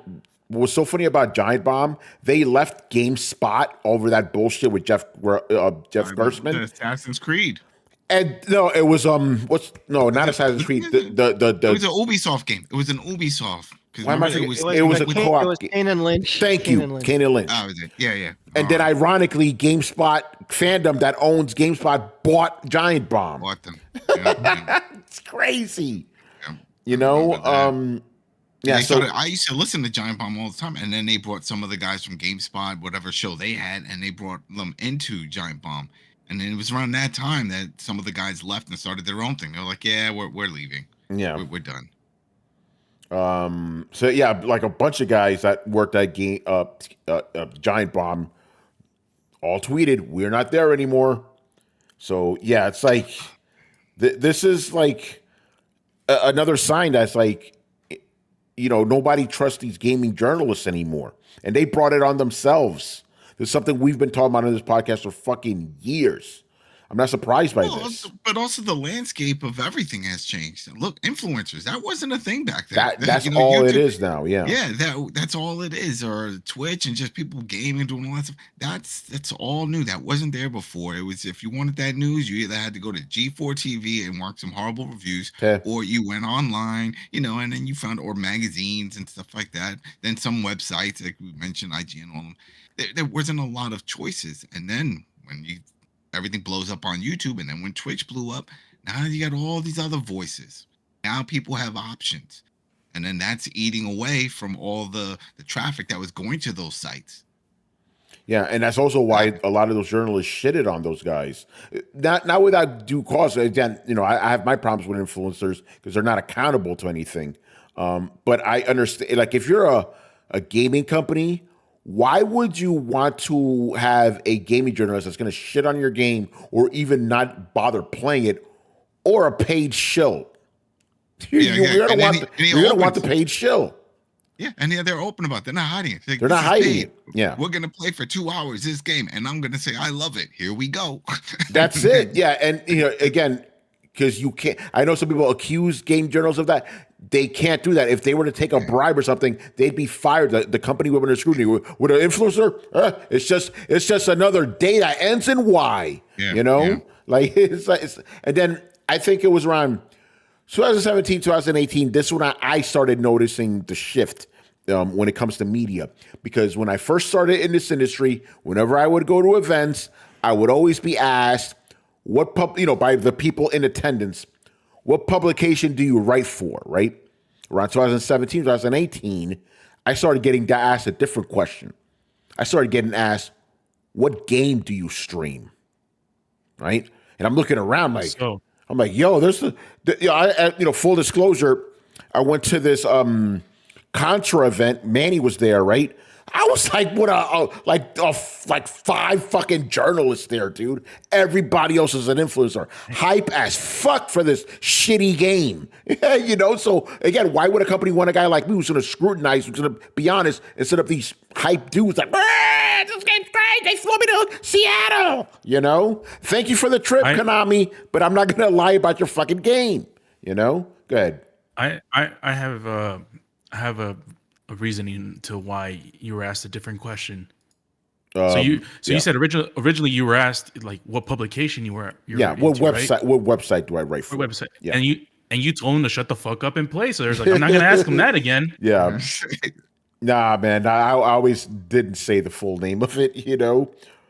what's so funny about Giant Bomb? They left GameSpot over that bullshit with Jeff Gerstmann. The Assassin's Creed. And no, it was not Assassin's Creed. It was an Ubisoft game. It was an Ubisoft. Why am I thinking? It was a co-op. It was Kane and Lynch. Thank you, Kane and Lynch. Oh, was it? Yeah. And then, ironically, GameSpot Fandom that owns GameSpot bought Giant Bomb. Bought them. Yeah. It's crazy. Yeah. Yeah. I used to listen to Giant Bomb all the time, and then they brought some of the guys from GameSpot, whatever show they had, and they brought them into Giant Bomb. And then it was around that time that some of the guys left and started their own thing. They're like, "Yeah, we're leaving. Yeah, we're done." So yeah, like a bunch of guys that worked at Giant Bomb all tweeted, "We're not there anymore." So yeah, it's like this is like another sign that's like, nobody trusts these gaming journalists anymore, and they brought it on themselves. There's something we've been talking about on this podcast for fucking years. I'm not surprised by this. But also the landscape of everything has changed. Look, influencers, that wasn't a thing back then. That's all YouTube, it is now, yeah. Yeah, that's all it is. Or Twitch and just people gaming and doing all that stuff. That's all new. That wasn't there before. It was, if you wanted that news, you either had to go to G4 TV and watch some horrible reviews, or you went online, and then you found, or magazines and stuff like that. Then some websites, like we mentioned, IGN, all of them. There wasn't a lot of choices. And then when everything blows up on YouTube, and then when Twitch blew up, now you got all these other voices. Now people have options, and then that's eating away from all the traffic that was going to those sites. Yeah, and that's also why a lot of those journalists shitted on those guys. Not without due cause. Again, I have my problems with influencers because they're not accountable to anything. But I understand, like, if you're a gaming company, why would you want to have a gaming journalist that's going to shit on your game or even not bother playing it, or a paid shill? You're going to want the paid shill. Yeah, and they're open about it. They're not hiding it. They're not hiding it. Yeah. We're going to play for 2 hours this game, and I'm going to say, I love it. Here we go. That's it. Yeah, and, again, because you can't, I know some people accuse game journalists of that. They can't do that. If they were to take a bribe or something, they'd be fired. The company would be under scrutiny. With an influencer, it's just another day that ends in Y. Yeah, Like, and then I think it was around 2017, 2018, this is when I started noticing the shift when it comes to media. Because when I first started in this industry, whenever I would go to events, I would always be asked, by the people in attendance, what publication do you write for, right? Around 2017, 2018, I started getting asked a different question. I started getting asked, what game do you stream, right? And I'm looking around like... I'm like, yo, there's full disclosure, I went to this Contra event. Manny was there, right? I was like, like 5 fucking journalists there, dude. Everybody else is an influencer. Hype as fuck for this shitty game. So again, why would a company want a guy like me who's going to scrutinize, who's going to be honest, instead of these hype dudes like, this game's great, they flew me to Seattle, Thank you for the trip, Konami, but I'm not going to lie about your fucking game, Go ahead. I have a reasoning to why you were asked a different question. You said originally you were asked like what publication you were. What website? Right? What website do I write for? What website? Yeah. And you told him to shut the fuck up and play. So there's like, I'm not gonna ask him that again. Yeah. Nah, man. I always didn't say the full name of it.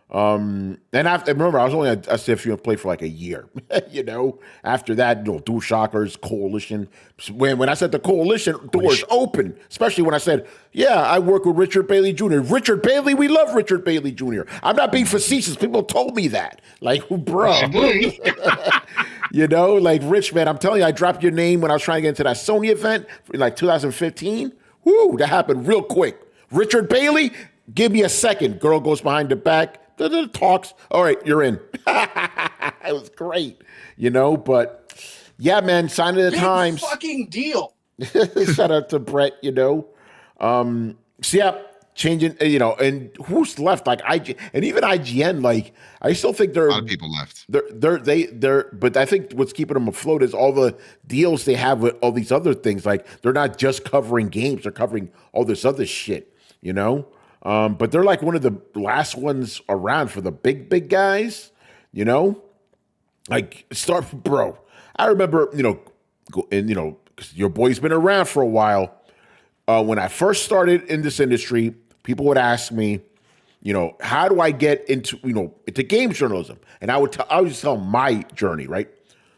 And remember, I was only at SFU play for like a year. After that, Dual Shockers, Coalition. When I said the Coalition, doors open. Especially when I said, yeah, I work with Richard Bailey Jr. Richard Bailey, we love Richard Bailey Jr. I'm not being facetious. People told me that. Like, bro. Like, Rich, man, I'm telling you, I dropped your name when I was trying to get into that Sony event in like 2015. Woo, that happened real quick. Richard Bailey, give me a second. Girl goes behind the back. Talks. All right, you're in. It was great, but yeah, man, sign of the times. Fucking deal. Shout out to Brett, changing, and who's left? Like and even IGN, like I still think a lot of people left. But I think what's keeping them afloat is all the deals they have with all these other things. Like they're not just covering games; they're covering all this other shit, But they're like one of the last ones around for the big guys, Like bro. I remember, because your boy's been around for a while. When I first started in this industry, people would ask me, how do I get into game journalism? And I would just tell them my journey, right?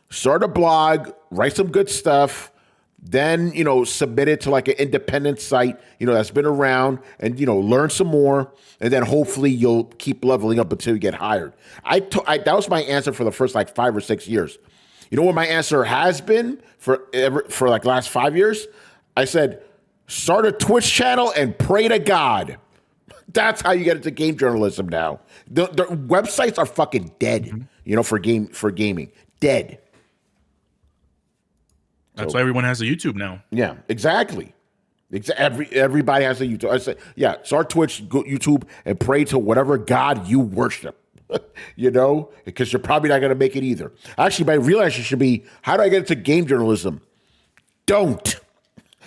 Start a blog, write some good stuff. Then, submit it to like an independent site, that's been around and, learn some more. And then hopefully you'll keep leveling up until you get hired. That was my answer for the first like 5 or 6 years. You know what my answer has been for like the last 5 years? I said, start a Twitch channel and pray to God. That's how you get into game journalism now. The websites are fucking dead, for gaming. Dead. That's why everyone has a YouTube now. Yeah, exactly. Everybody has a YouTube. I say, start Twitch, go YouTube, and pray to whatever God you worship. Because you're probably not going to make it either. Actually, my real answer should be, how do I get into game journalism? Don't.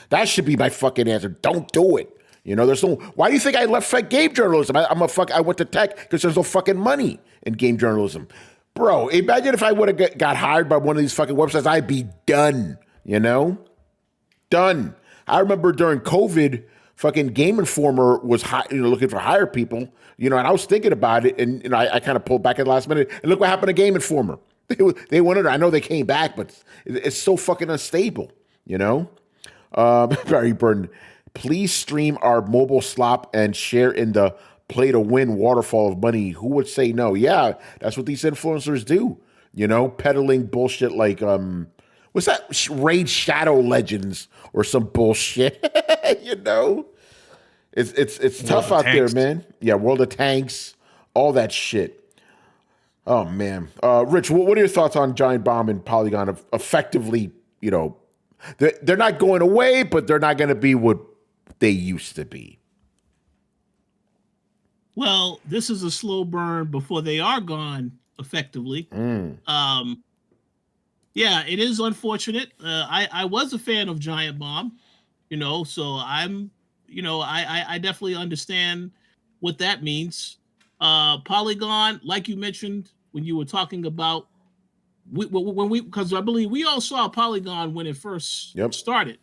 That should be my fucking answer. Don't do it. There's no. Why do you think I left game journalism? I went to tech because there's no fucking money in game journalism, bro. Imagine if I would have got hired by one of these fucking websites. I'd be done. Done. I remember during COVID, fucking Game Informer was looking for hire people, and I was thinking about it, and I kind of pulled back at the last minute, and look what happened to Game Informer. They wanted. I know they came back, but it's so fucking unstable, Barry Burton, please stream our mobile slop and share in the play to win waterfall of money. Who would say no? Yeah, that's what these influencers do. You know, peddling bullshit like what's that? Raid Shadow Legends or some bullshit. You know, it's tough out there, man. Yeah, World of Tanks, all that shit. Oh man, Rich, what are your thoughts on Giant Bomb and Polygon? Of effectively, you know, they're not going away, but they're not going to be what they used to be. Well, this is a slow burn before they are gone effectively. Yeah, it is unfortunate. I was a fan of Giant Bomb, you know, so I'm, you know, I definitely understand what that means. Polygon, like you mentioned when you were talking about because I believe we all saw Polygon when it first started.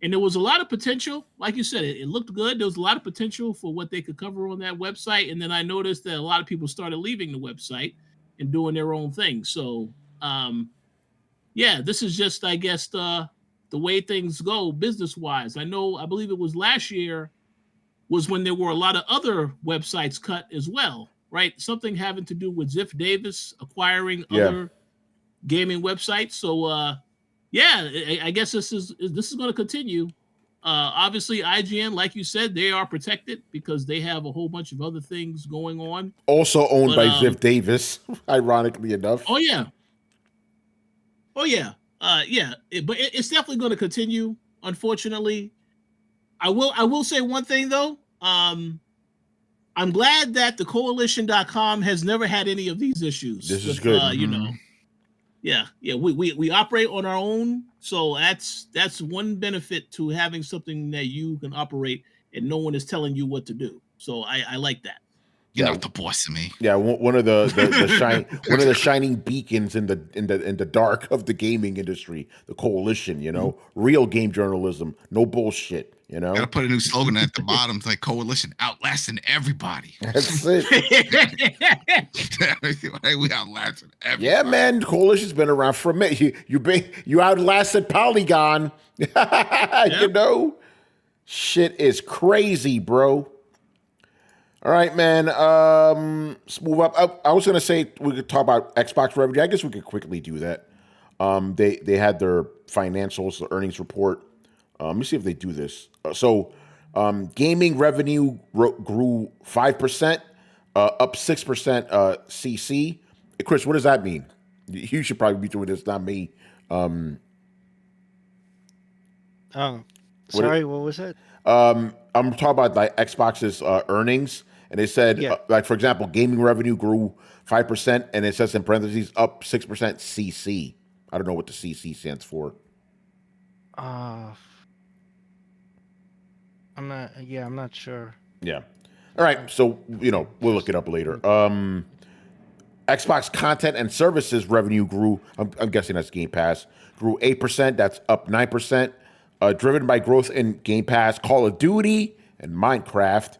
And there was a lot of potential. Like you said, it looked good. There was a lot of potential for what they could cover on that website. And then I noticed that a lot of people started leaving the website and doing their own thing. So, yeah, this is just, I guess, the way things go business-wise. I believe it was last year was when there were a lot of other websites cut as well, right? Something having to do with Ziff Davis acquiring other gaming websites. So, yeah, I guess this is going to continue. Obviously, IGN, like you said, they are protected because they have a whole bunch of other things going on. Also owned by Ziff Davis, ironically enough. Oh yeah. Yeah. But it's definitely going to continue. Unfortunately, I will say one thing though. I'm glad that the coalition.com has never had any of these issues. This is good. You know. Yeah, we operate on our own, so that's one benefit to having something that you can operate and no one is telling you what to do. So I like that. You're not the boss of me. Yeah, one of the one of the shining beacons in the dark of the gaming industry, the coalition. You know, real game journalism, no bullshit. You know, gotta put a new slogan at the bottom. It's like coalition outlasting everybody. That's it. We outlasted everybody. Yeah, man, coalition's been around for a minute. You outlasted Polygon. You know, shit is crazy, bro. All right, man. Let's move up. I was gonna say we could talk about Xbox revenue. I guess we could quickly do that. They had their financials, the earnings report. Let me see if they do this. Gaming revenue grew 5%, up 6% CC. Hey, Chris, what does that mean? You should probably be doing this, not me. Sorry, what was it? I'm talking about like Xbox's earnings, and they said, like for example, gaming revenue grew 5%, and it says in parentheses up 6% CC. I don't know what the CC stands for. I'm not sure. Yeah. All right. So, you know, we'll look it up later. Xbox content and services revenue grew, I'm guessing that's Game Pass, grew 8%. That's up 9%. Driven by growth in Game Pass, Call of Duty, and Minecraft.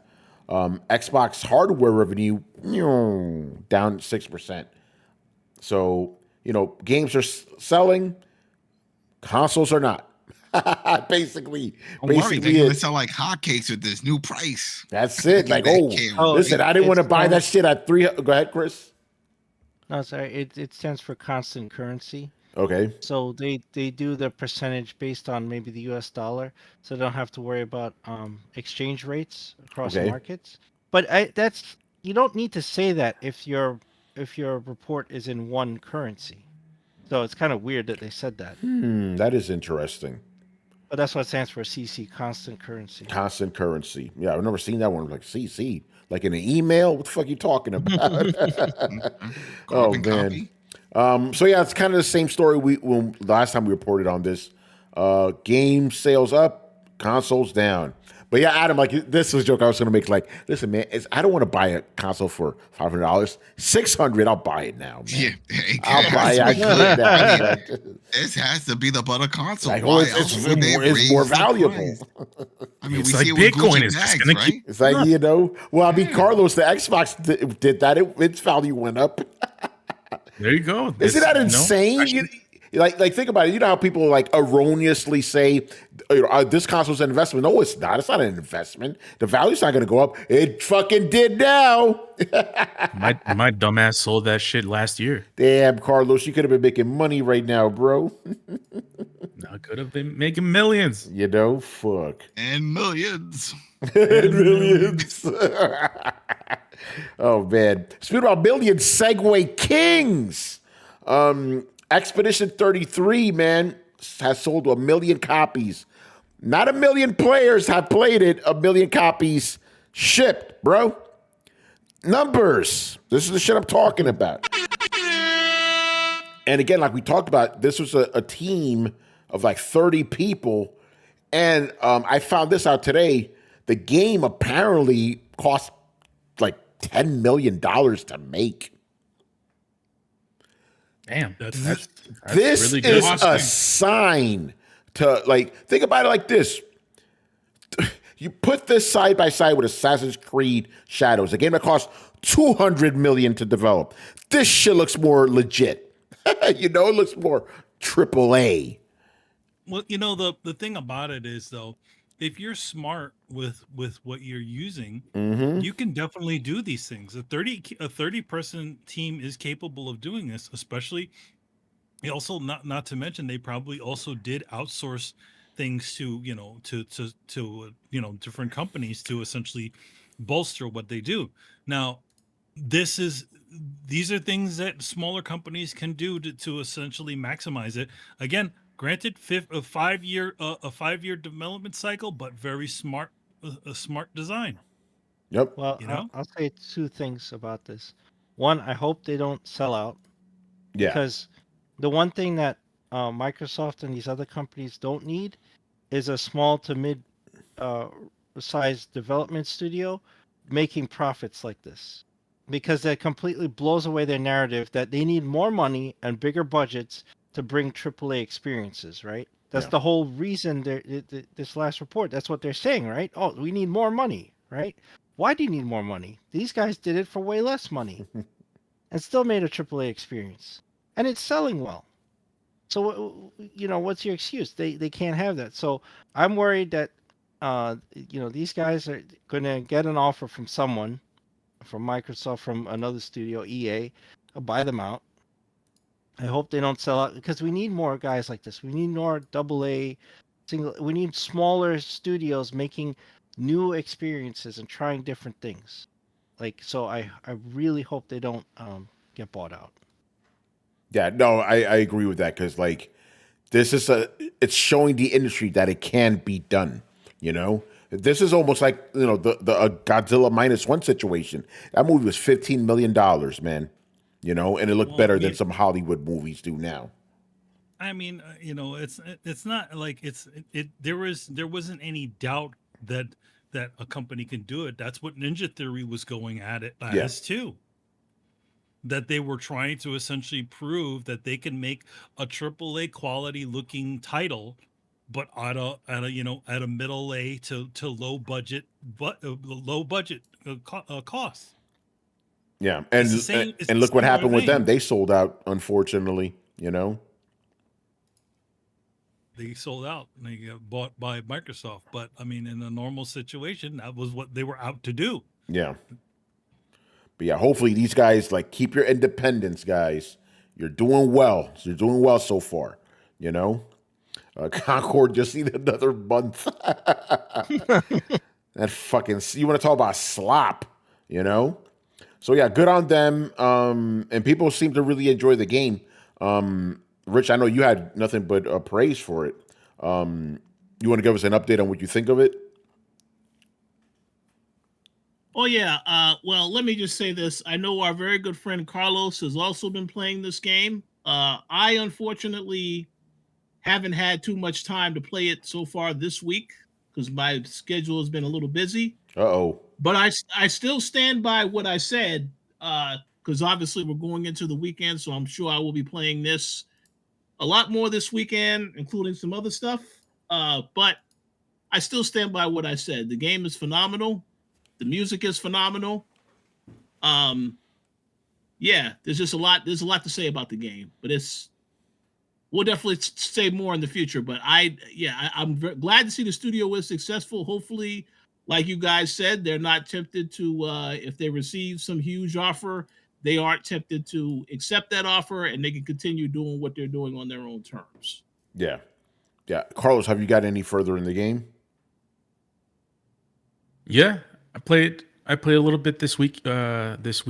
Xbox hardware revenue down 6%. So, you know, games are selling, consoles are not. basically they're gonna sell like hotcakes with this new price. That's it. Like, listen, I didn't want to buy that shit at $3. Go ahead, Chris. No, sorry. It stands for constant currency. Okay. So they do the percentage based on maybe the U.S. dollar, so they don't have to worry about exchange rates across markets. But you don't need to say that if your report is in one currency. So it's kind of weird that they said that. That is interesting. But that's what it stands for, CC, constant currency. Constant currency. Yeah, I've never seen that one. Like CC, like in an email. What the fuck are you talking about? Oh man. So yeah, it's kind of the same story. When last time we reported on this, game sales up, consoles down. But yeah, Adam, like this was a joke I was going to make. Like, listen, man, I don't want to buy a console for $500, $600. I'll buy it now, man. Yeah, I'll buy it. I get that. This has to be the butter console. Like, it's more valuable. I mean, it's we like see Bitcoin is just going to keep. It's like, you know, well, I mean, Carlos, the Xbox did that. Its value went up. There you go. Isn't that insane? like think about it. You know how people like erroneously say this console's an investment. No, it's not. It's not an investment. The value's not going to go up. It fucking did now. My dumbass sold that shit last year. Damn, Carlos, you could have been making money right now, bro. I could have been making millions. You know, fuck. And millions. And millions. Oh man. Speaking about millions, Segway Kings. Expedition 33, man, has sold 1 million copies. Not 1 million players have played it. 1 million copies shipped, bro. Numbers. This is the shit I'm talking about. And again, like we talked about, this was a team of like 30 people. And I found this out today. The game apparently cost like $10 million to make. Damn, that's This really good. is a sign to like think about it like this. You put this side by side with Assassin's Creed Shadows, a game that cost $200 million to develop. This shit looks more legit. You know, it looks more AAA. Well, you know, the thing about it is though, if you're smart with what you're using, you can definitely do these things. A 30 person team is capable of doing this, especially also not to mention they probably also did outsource things to different companies to essentially bolster what they do. Now, these are things that smaller companies can do to essentially maximize it. Again, granted, a 5 year development cycle, but very smart, a smart design. Yep. Well, You know? I'll say two things about this. One, I hope they don't sell out. Yeah. Because the one thing that Microsoft and these other companies don't need is a small to mid sized development studio making profits like this. Because that completely blows away their narrative that they need more money and bigger budgets to bring AAA experiences, right? That's the whole reason this last report. That's what they're saying, right? Oh, we need more money, right? Why do you need more money? These guys did it for way less money and still made a AAA experience. And it's selling well. So, what's your excuse? They can't have that. So I'm worried that, these guys are going to get an offer from someone, from Microsoft, from another studio, EA, buy them out. I hope they don't sell out because we need more guys like this. We need more AA, single. We need smaller studios making new experiences and trying different things. So I really hope they don't get bought out. Yeah, no, I agree with that because like this is it's showing the industry that it can be done. You know, this is almost like the Godzilla -1 situation. That movie was $15 million, man. You know, and it looked better than some Hollywood movies do now. I mean, it's not like there wasn't any doubt that a company can do it. That's what Ninja Theory was going at it as too. That they were trying to essentially prove that they can make a AAA quality looking title, but at a middle A to low budget, cost. Yeah, and look what happened with them. They sold out, unfortunately. You know, they sold out and they got bought by Microsoft. But I mean, in a normal situation, that was what they were out to do. Yeah. But yeah, hopefully these guys keep your independence, guys. You're doing well. You're doing well so far. You know, Concord just need another month. That fucking, you want to talk about slop? You know. So yeah, good on them. And people seem to really enjoy the game. Rich, I know you had nothing but praise for it. You want to give us an update on what you think of it? Oh yeah. Well, let me just say this. I know our very good friend Carlos has also been playing this game. I unfortunately haven't had too much time to play it so far this week because my schedule has been a little busy. Uh-oh. But I still stand by what I said, because obviously we're going into the weekend, so I'm sure I will be playing this a lot more this weekend, including some other stuff. But I still stand by what I said. The game is phenomenal. The music is phenomenal. Yeah, there's a lot to say about the game, but it's we'll definitely say more in the future. But I'm glad to see the studio was successful. Hopefully, like you guys said, they're not tempted to if they receive some huge offer, they aren't tempted to accept that offer, and they can continue doing what they're doing on their own terms. Yeah. Yeah. Carlos, have you got any further in the game? Yeah, I played a little bit this week. Last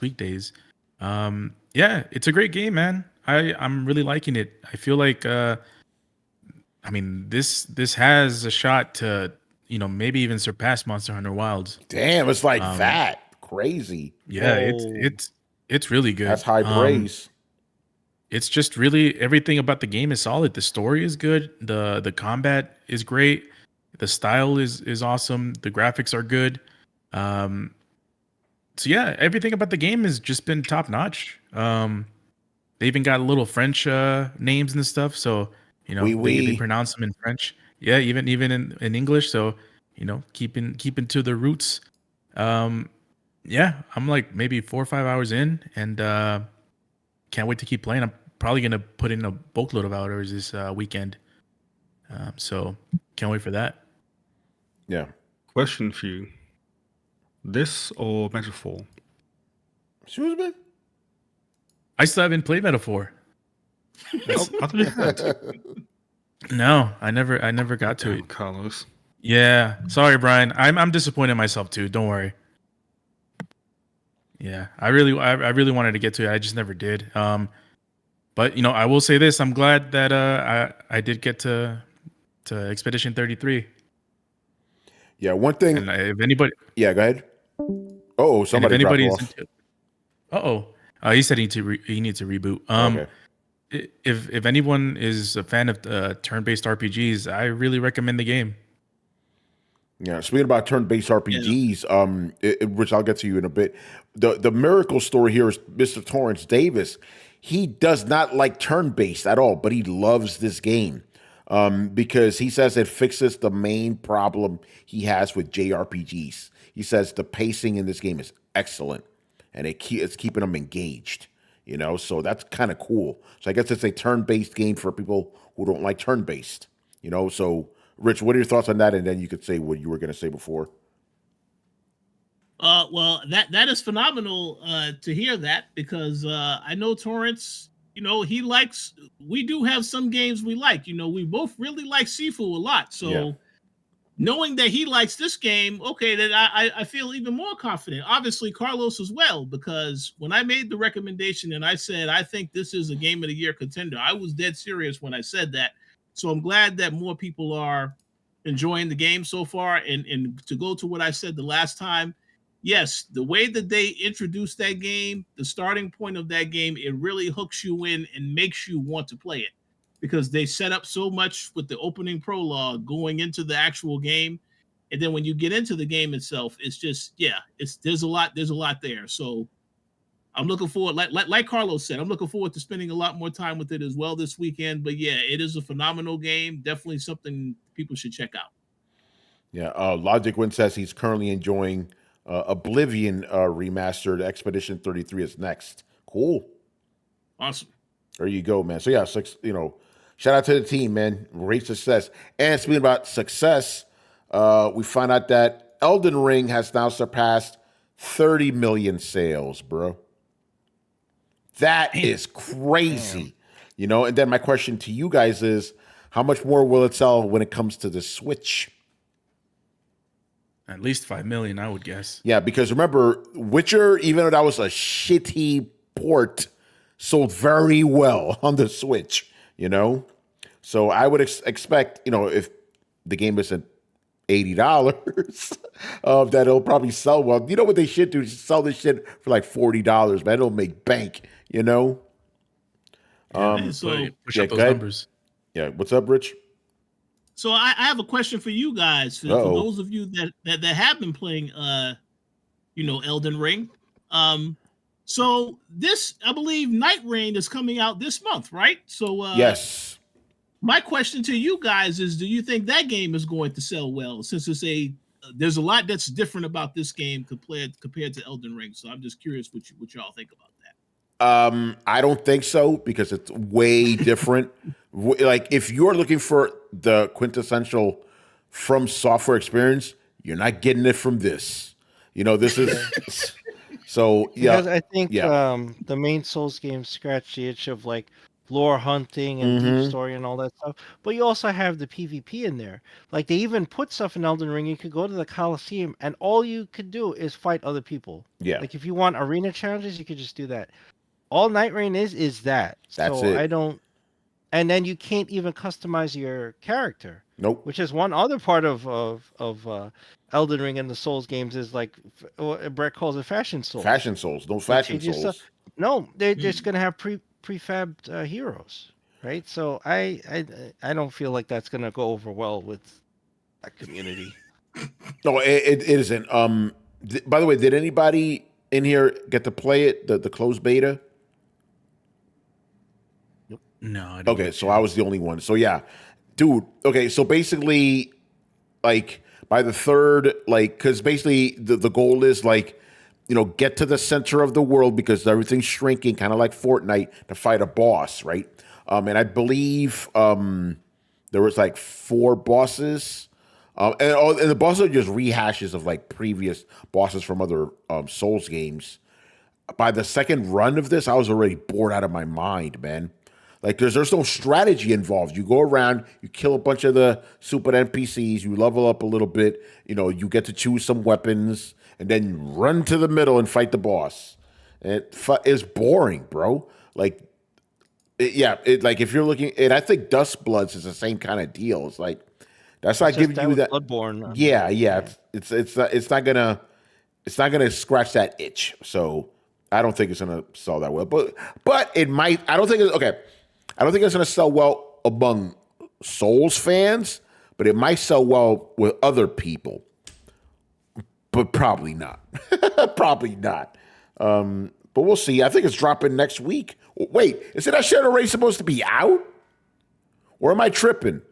weekdays. Yeah, it's a great game, man. I'm really liking it. I feel like I mean this has a shot to maybe even surpass Monster Hunter Wilds. Damn, it's like that. Crazy. Yeah, Whoa. it's really good. That's high praise. It's just really everything about the game is solid. The story is good. The combat is great. The style is awesome. The graphics are good. So yeah, everything about the game has just been top notch. They even got little French names and stuff. So they pronounce them in French. Yeah, even in English. So keeping to the roots. Yeah, I'm like maybe 4 or 5 hours in, and can't wait to keep playing. I'm probably gonna put in a boatload of hours this weekend. So can't wait for that. Yeah. Question for you: this or Metaphor? Excuse me? I still haven't played Metaphor. I thought you had. No, I never got to Damn, it. Carlos. Yeah, sorry, Brian. I'm disappointed in myself too. Don't worry. Yeah, I really wanted to get to it. I just never did. But I will say this: I'm glad that I did get to Expedition 33. Yeah, one thing. And if anybody, yeah, go ahead. Oh, somebody dropped off. He said he needs to reboot. Okay. If anyone is a fan of turn-based RPGs, I really recommend the game. Yeah, speaking about turn-based RPGs, which I'll get to you in a bit. The miracle story here is Mr. Torrance Davis. He does not like turn-based at all, but he loves this game because he says it fixes the main problem he has with JRPGs. He says the pacing in this game is excellent, and it's keeping him engaged. So that's kind of cool. So I guess it's a turn-based game for people who don't like turn-based. So. Rich, what are your thoughts on that? And then you could say what you were going to say before. Well, that is phenomenal to hear that, because I know Torrance, he likes, we do have some games we like. We both really like Sifu a lot. So knowing that he likes this game, okay, then I feel even more confident. Obviously, Carlos as well, because when I made the recommendation and I said, I think this is a game of the year contender, I was dead serious when I said that. So I'm glad that more people are enjoying the game so far. And to go to what I said the last time, yes, the way that they introduced that game, the starting point of that game, it really hooks you in and makes you want to play it, because they set up so much with the opening prologue going into the actual game. And then when you get into the game itself, it's just, there's a lot there. So I'm looking forward, like Carlos said, I'm looking forward to spending a lot more time with it as well this weekend. But yeah, it is a phenomenal game. Definitely something people should check out. Yeah, Logic Win says he's currently enjoying Oblivion remastered. Expedition 33 is next. Cool. Awesome. There you go, man. So yeah, shout out to the team, man. Great success. And speaking about success, we find out that Elden Ring has now surpassed 30 million sales, bro. That is crazy. And then my question to you guys is, how much more will it sell when it comes to the Switch? At least 5 million, I would guess. Yeah, because remember, Witcher, even though that was a shitty port, sold very well on the Switch, So I would expect, if the game isn't $80, that it'll probably sell well. You know what they should do? Sell this shit for like $40, man. It'll make bank, Push up those numbers. Yeah, what's up, Rich? So I have a question for you guys, for those of you that have been playing, Elden Ring. So this, I believe, Night Rain is coming out this month, right? So yes. My question to you guys is, do you think that game is going to sell well, since there's a lot that's different about this game compared to Elden Ring? So I'm just curious what y'all think about that. I don't think so because it's way different. Like if you're looking for the quintessential From Software experience, you're not getting it from this. This is so yeah. Because I think the main Souls games scratch the itch of like lore hunting and deep story and all that stuff. But you also have the PvP in there. Like they even put stuff in Elden Ring. You could go to the Coliseum and all you could do is fight other people. Yeah. Like if you want arena challenges, you could just do that. All Night Rain is that. That's so it. I don't. And then you can't even customize your character. Nope. Which is one other part of Elden Ring and the Souls games is like what Brett calls it Fashion Souls. Fashion Souls. No Fashion Change your Souls. stuff. No, they're just gonna have prefabbed heroes, right? So I don't feel like that's gonna go over well with that community. No, it isn't. By the way, did anybody in here get to play it? The closed beta? No. I don't Okay, get so you. I was the only one. So yeah, dude. Okay, so basically, like by the third, like, because basically the goal is like, get to the center of the world because everything's shrinking, kind of like Fortnite, to fight a boss, right? And I believe there was like 4 bosses, and the bosses are just rehashes of like previous bosses from other Souls games. By the second run of this, I was already bored out of my mind, man. Like, there's no strategy involved. You go around, you kill a bunch of the super NPCs, you level up a little bit, you get to choose some weapons, and then you run to the middle and fight the boss. It is boring, bro. Like, like if you're looking, and I think Dust Bloods is the same kind of deal. It's like that's not giving you that. Bloodborne. Yeah. It's not gonna scratch that itch. So I don't think it's gonna sell that well. But it might. I don't think it's okay. I don't think it's going to sell well among Souls fans, but it might sell well with other people. But probably not. Probably not. But we'll see. I think it's dropping next week. Wait, is that shit already supposed to be out? Or am I tripping?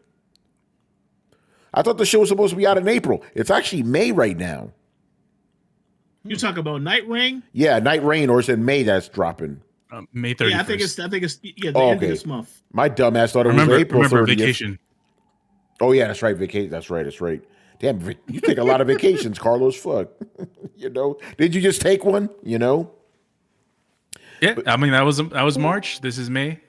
I thought the show was supposed to be out in April. It's actually May right now. You talk about Night Ring? Yeah, Night Rain, or is it May that's dropping? May 31st. Yeah, I think it's the end of this month. My dumbass thought it was April 30th. Vacation. Oh yeah, that's right. Vacation. That's right. Damn, you take a lot of vacations, Carlos. Fuck. Did you just take one? Yeah, I mean that was March. This is May.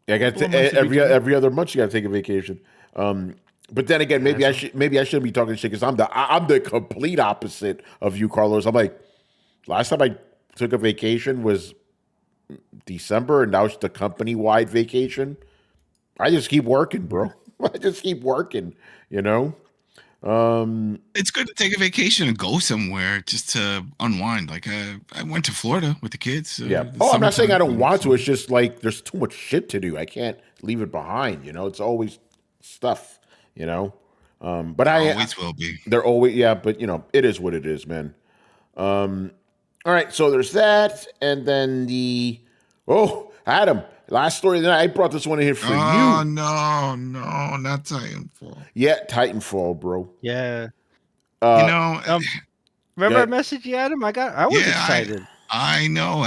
Yeah, I got every other month. You got to take a vacation. But then again, maybe I shouldn't be talking shit because I'm the complete opposite of you, Carlos. I'm like, last time I took a vacation was December, and now it's the company-wide vacation. I just keep working, bro. I just keep working, It's good to take a vacation and go somewhere just to unwind. Like I went to Florida with the kids. Yeah. I'm not saying I don't want to. It's just like there's too much shit to do. I can't leave it behind. It's always stuff. But I always will be. They're always but it is what it is, man. All right, so there's that, and then Adam, last story of the night. I brought this one in here for you. Oh no, not Titanfall. Yeah, Titanfall, bro. Yeah. Uh, Remember I messaged you, Adam? I was excited. I know.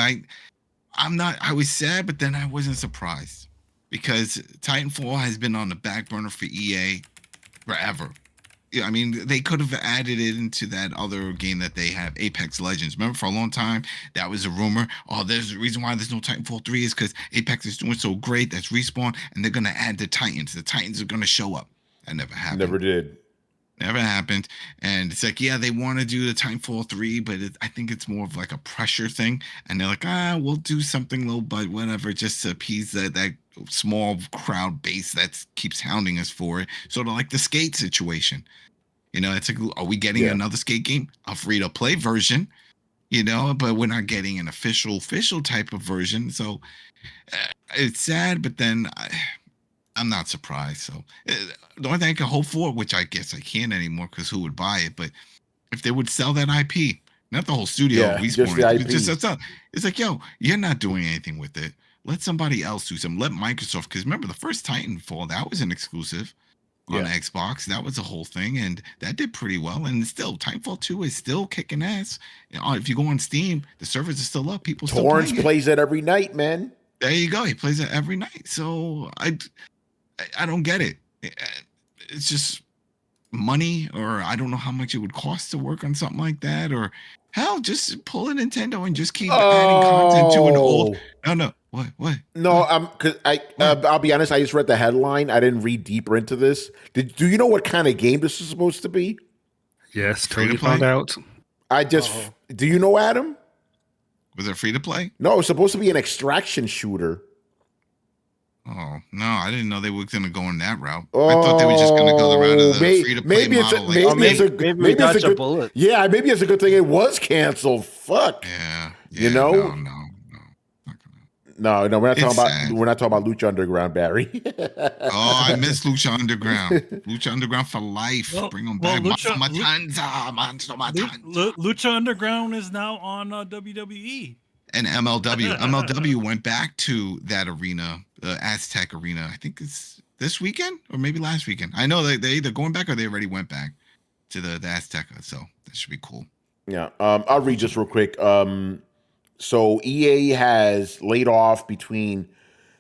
I was sad, but then I wasn't surprised because Titanfall has been on the back burner for EA forever. Yeah, I mean, they could have added it into that other game that they have, Apex Legends. Remember, for a long time, that was a rumor. Oh, there's a reason why there's no Titanfall 3 is because Apex is doing so great. That's Respawn, and they're going to add the Titans. The Titans are going to show up. That never happened. Never did. Never happened. And it's like, yeah, they want to do the Titanfall 3, but I think it's more of like a pressure thing. And they're like, we'll do something low, but whatever, just to appease that small crowd base that keeps hounding us for it. Sort of like the Skate situation. It's like, are we getting another Skate game? A free-to-play version, but we're not getting an official type of version. So it's sad, but then I'm not surprised. So the only thing I can hope for, which I guess I can't anymore because who would buy it, but if they would sell that IP, not the whole studio, just the IP. It's like, yo, you're not doing anything with it. Let somebody else do something. Let Microsoft, because remember the first Titanfall, that was an exclusive. on Xbox. That was a whole thing, and that did pretty well. And still, Titanfall 2 is still kicking ass. If you go on Steam, the servers are still up. People still Torrance playing it. plays it every night, man. There you go. He plays it every night. So I don't get it. It's just money, or I don't know how much it would cost to work on something like that, or hell, just pull a Nintendo and just keep adding content to an old. No. What? No, because I'll be honest. I just read the headline. I didn't read deeper into this. Do you know what kind of game this is supposed to be? Yes, Free to totally play? found out. I just. Do you know, Adam? Was it free to play? No, it's supposed to be an extraction shooter. Oh no, I didn't know they were going to go in that route. I thought they were just going to go the route of the free to play model. Maybe we dodged a bullet. Yeah, maybe it's a good thing it was canceled. Fuck. Yeah, You know? No. No, we're not It's talking about sad. Lucha Underground, Barry. Oh, I miss Lucha Underground. Lucha Underground for life. Well- Bring them well, back. Lucha- Monster Matanza. Lucha Underground is now on WWE. And MLW went back to that arena, the Aztec Arena. I think it's this weekend or maybe last weekend. I know they either going back or they already went back to the Azteca. So that should be cool. Yeah. I'll read just real quick. So EA has laid off between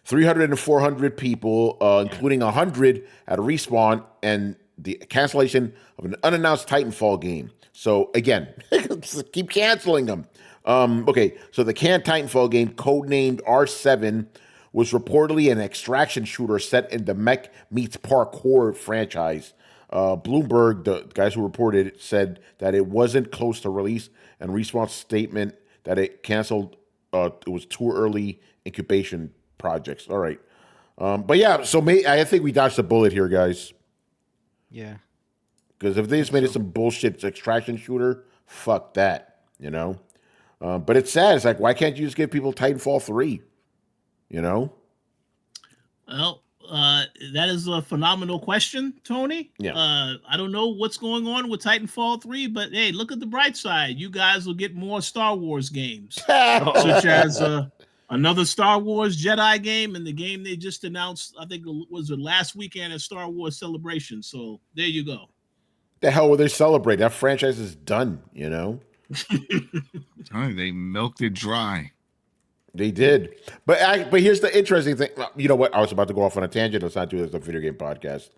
300 and 400 people, including 100 at a Respawn, and the cancellation of an unannounced Titanfall game. So again, keep canceling them. Okay, so the canned Titanfall game, codenamed R7, was reportedly an extraction shooter set in the mech meets parkour franchise. Bloomberg, the guys who reported it, said that it wasn't close to release, and Respawn's statement that it canceled, it was too early incubation projects. All right. But yeah, so I think we dodged a bullet here, guys. Yeah. Because if they just made it some bullshit extraction shooter, fuck that, you know? But it's sad. It's like, why can't you just give people Titanfall 3? You know? Well, that is a phenomenal question, Tony. Yeah. I don't know what's going on with Titanfall 3, but hey, look at the bright side. You guys will get more Star Wars games, such as another Star Wars Jedi game and the game they just announced, I think it was the last weekend at Star Wars Celebration. So there you go. The hell will they celebrate? That franchise is done, you know? They milked it dry. They did. But here's the interesting thing. You know what? I was about to go off on a tangent. Let's not do this on a video game podcast.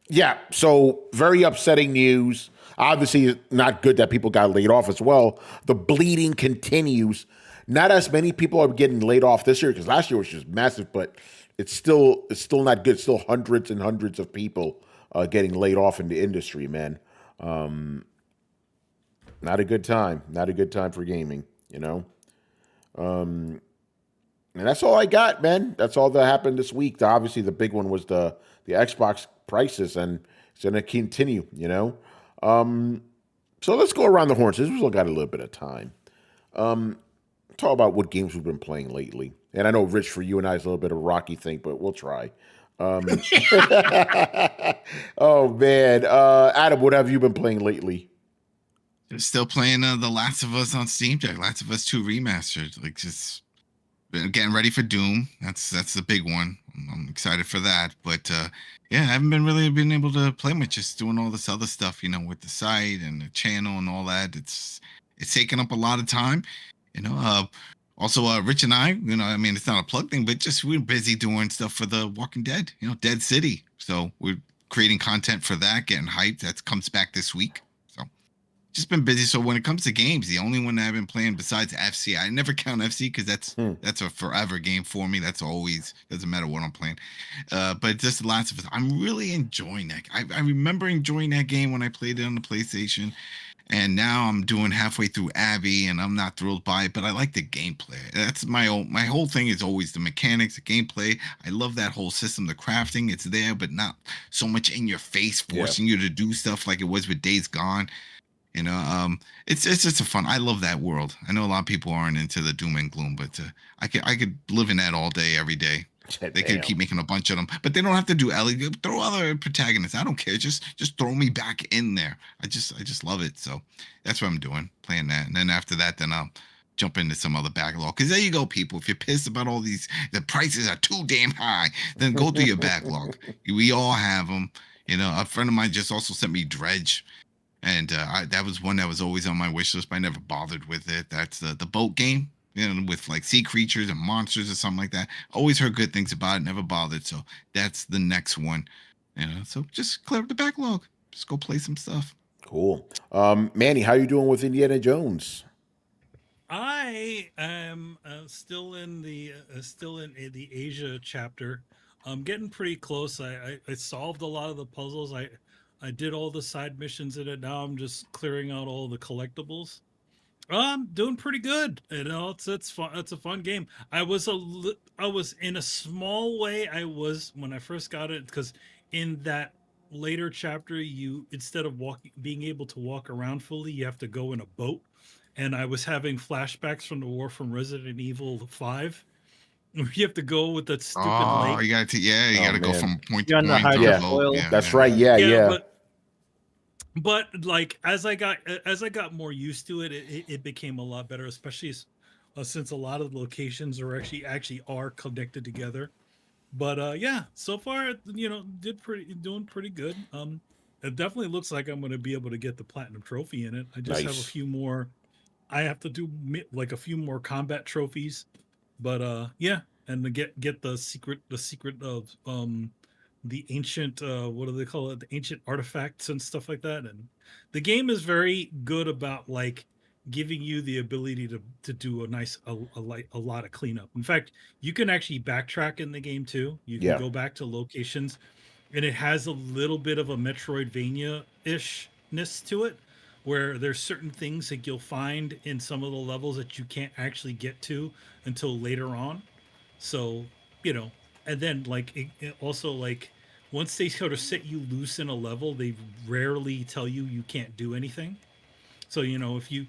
Yeah, so very upsetting news. Obviously, it's not good that people got laid off as well. The bleeding continues. Not as many people are getting laid off this year, because last year was just massive, but it's still not good. Still hundreds and hundreds of people getting laid off in the industry, man. Not a good time. Not a good time for gaming, you know? And that's all I got, man. That's all that happened this week. Obviously, the big one was the Xbox prices, and it's going to continue, you know? So let's go around the horn. Since we've still got a little bit of time. Talk about what games we've been playing lately. And I know, Rich, for you and I, it's a little bit of a rocky thing, but we'll try. Oh, man. Adam, what have you been playing lately? Still playing The Last of Us on Steam Deck. Last of Us 2 Remastered. Like, just getting ready for Doom. That's the big one. I'm excited for that. But yeah, I haven't been able to play much. Just doing all this other stuff, you know, with the site and the channel and all that. It's taking up a lot of time, you know. Also, Rich and I, you know, I mean, it's not a plug thing, but just we're busy doing stuff for The Walking Dead, you know, Dead City. So we're creating content for that, getting hyped. That comes back this week. So just been busy. So when it comes to games, the only one that I've been playing besides FC, I never count FC because that's a forever game for me. That's always, doesn't matter what I'm playing. But just The Last of Us, I'm really enjoying that. I remember enjoying that game when I played it on the PlayStation. And now I'm doing halfway through Abby, and I'm not thrilled by it, but I like the gameplay. That's my whole thing is always the mechanics, the gameplay. I love that whole system, the crafting. It's there, but not so much in your face, forcing you to do stuff like it was with Days Gone. You know, it's just a fun. I love that world. I know a lot of people aren't into the doom and gloom, but I could live in that all day, every day. They could keep making a bunch of them, but they don't have to do Ellie. Throw other protagonists. I don't care. Just throw me back in there. I just love it. So that's what I'm doing, playing that. And then after that, then I'll jump into some other backlog. Because there you go, people. If you're pissed about all the prices are too damn high, then go through your backlog. We all have them. You know, a friend of mine just also sent me Dredge. And that was one that was always on my wish list, but I never bothered with it. That's the boat game, you know, with like sea creatures and monsters or something like that. Always heard good things about it, never bothered. So that's the next one, you know. So just clear up the backlog. Just go play some stuff. Cool. Manny, how you doing with Indiana Jones? I am still in the Asia chapter. I'm getting pretty close. I solved a lot of the puzzles. I did all the side missions in it. Now I'm just clearing out all the collectibles. I'm doing pretty good. You know, it's fun. It's a fun game. I was in a small way. I was when I first got it, because in that later chapter, you instead of being able to walk around fully, you have to go in a boat. And I was having flashbacks from the war from Resident Evil 5. You have to go with that stupid Oh, lake. you got to, you got to go from point to You're on the point. To hydro the foil. boat. That's right. Yeah. But like as I got more used to it, it became a lot better, especially since a lot of the locations are actually are connected together. But yeah, so far, you know, doing pretty good. It definitely looks like I'm going to be able to get the platinum trophy in it. I just have a Nice. few more. I have to do like a few more combat trophies, but yeah, and to get the secret of the ancient what do they call it, the ancient artifacts and stuff like that. And the game is very good about like giving you the ability to do a lot of cleanup. In fact, you can actually backtrack in the game too. You can go back to locations, and it has a little bit of a Metroidvania-ishness to it, where there's certain things that you'll find in some of the levels that you can't actually get to until later on. So, you know, and then like it also like once they sort of set you loose in a level, they rarely tell you can't do anything. So, you know, if you're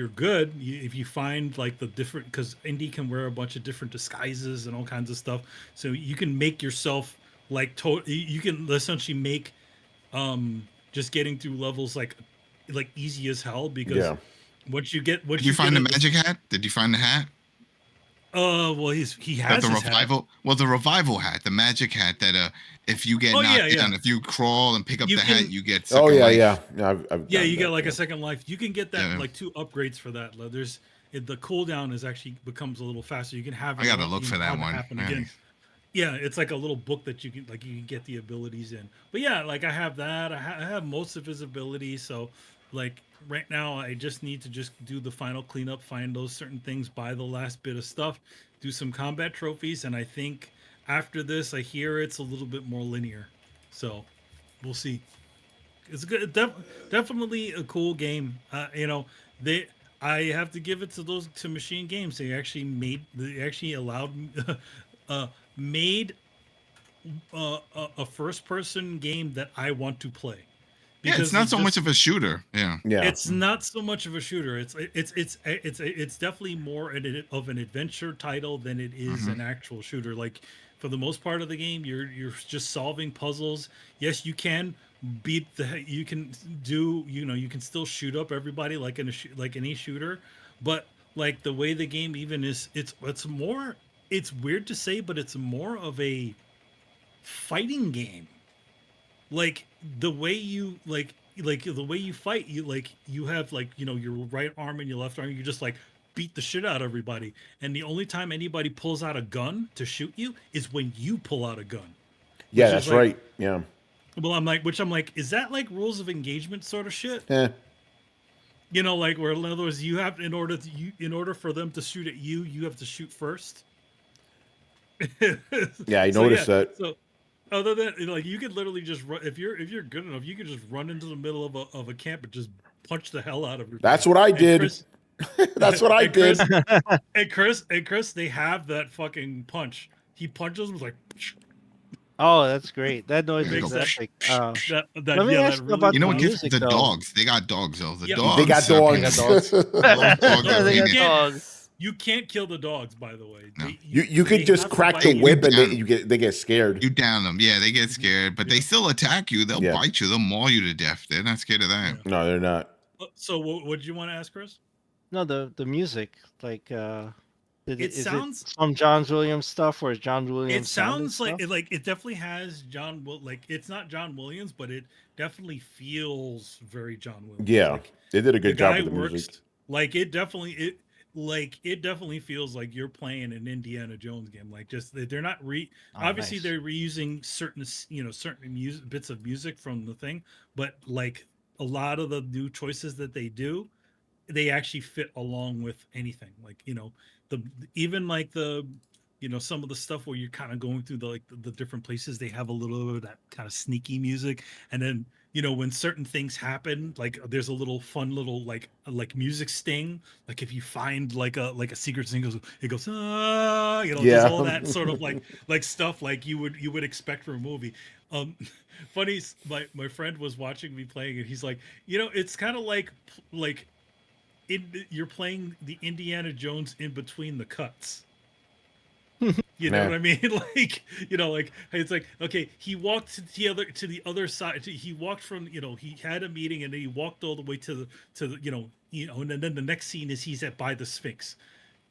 good, if you find like the different, because Indy can wear a bunch of different disguises and all kinds of stuff, so you can make yourself like you can essentially make just getting through levels like easy as hell, because once you get Did you find the magic hat? Did you find the hat? Well, he has the his revival. hat. Well, the revival hat, the magic hat that if you get knocked down, if you crawl and pick up the hat, you get. Life. You get like a second life. You can get that like 2 upgrades for that. There's the cooldown becomes a little faster. You can have. I gotta look for that one. Again. Yeah, it's like a little book that you can get the abilities in. But yeah, like I have that. I have most of his abilities. So like right now, I just need to just do the final cleanup, find those certain things, buy the last bit of stuff, do some combat trophies, and I think after this, I hear it's a little bit more linear. So we'll see. It's good. Definitely a cool game. You know, I have to give it to Machine Games. They actually allowed made a first-person game that I want to play. Yeah, it's not so much of a shooter. Yeah. It's not so much of a shooter. It's definitely more of an adventure title than it is an actual shooter. Like for the most part of the game, you're just solving puzzles. Yes, you can you can still shoot up everybody like any shooter, but like the way the game even is, it's more. It's weird to say, but it's more of a fighting game. Like the way you the way you fight, you have your right arm and your left arm. You just like beat the shit out of everybody. And the only time anybody pulls out a gun to shoot you is when you pull out a gun. Yeah, that's right. Yeah. Well, I'm like, is that like rules of engagement sort of shit? Yeah. You know, like where in other words, you have in order for them to shoot at you, you have to shoot first. Yeah, I noticed that. So, other than like, you could literally just run if you're good enough, you could just run into the middle of a camp and just punch the hell out of everybody. That's what I did. That's what I did. And Chris, they have that fucking punch. He punches them like. Oh, that's great. That noise is epic. Let me ask about what music, the though. dogs. They got dogs though. The dogs. They got dogs. They got dogs. You can't kill the dogs, by the way. No. You could just crack the whip and they get scared. You down them. Yeah, they get scared, but they still attack you. They'll bite you. They'll maul you to death. They're not scared of that. No, they're not. So what did you want to ask, Chris? No, the music, like It is sounds it some John Williams stuff, or is John it Williams sounded sounds like stuff? it definitely has like it's not John Williams, but it definitely feels very John Williams. Yeah, Like they did a the good job guy with the music. works like it definitely feels like you're playing an Indiana Jones game. Like just they're not obviously Nice. they're reusing certain certain music bits of music from the thing, but like a lot of the new choices that they do, they actually fit along with anything. Like the even like the some of the stuff where you're kind of going through the different places, they have a little bit of that kind of sneaky music, and then when certain things happen, like there's a little fun little like music sting, like if you find like a secret thing, it goes ah, just all that sort of like stuff like you would expect from a movie. Funny, my friend was watching me playing and he's like, it's kind of like you're playing the Indiana Jones in between the cuts. You know what I mean? Like, like it's like, okay, he walked to the other side. He walked from, he had a meeting and then he walked all the way to the, and then the next scene is he's by the Sphinx.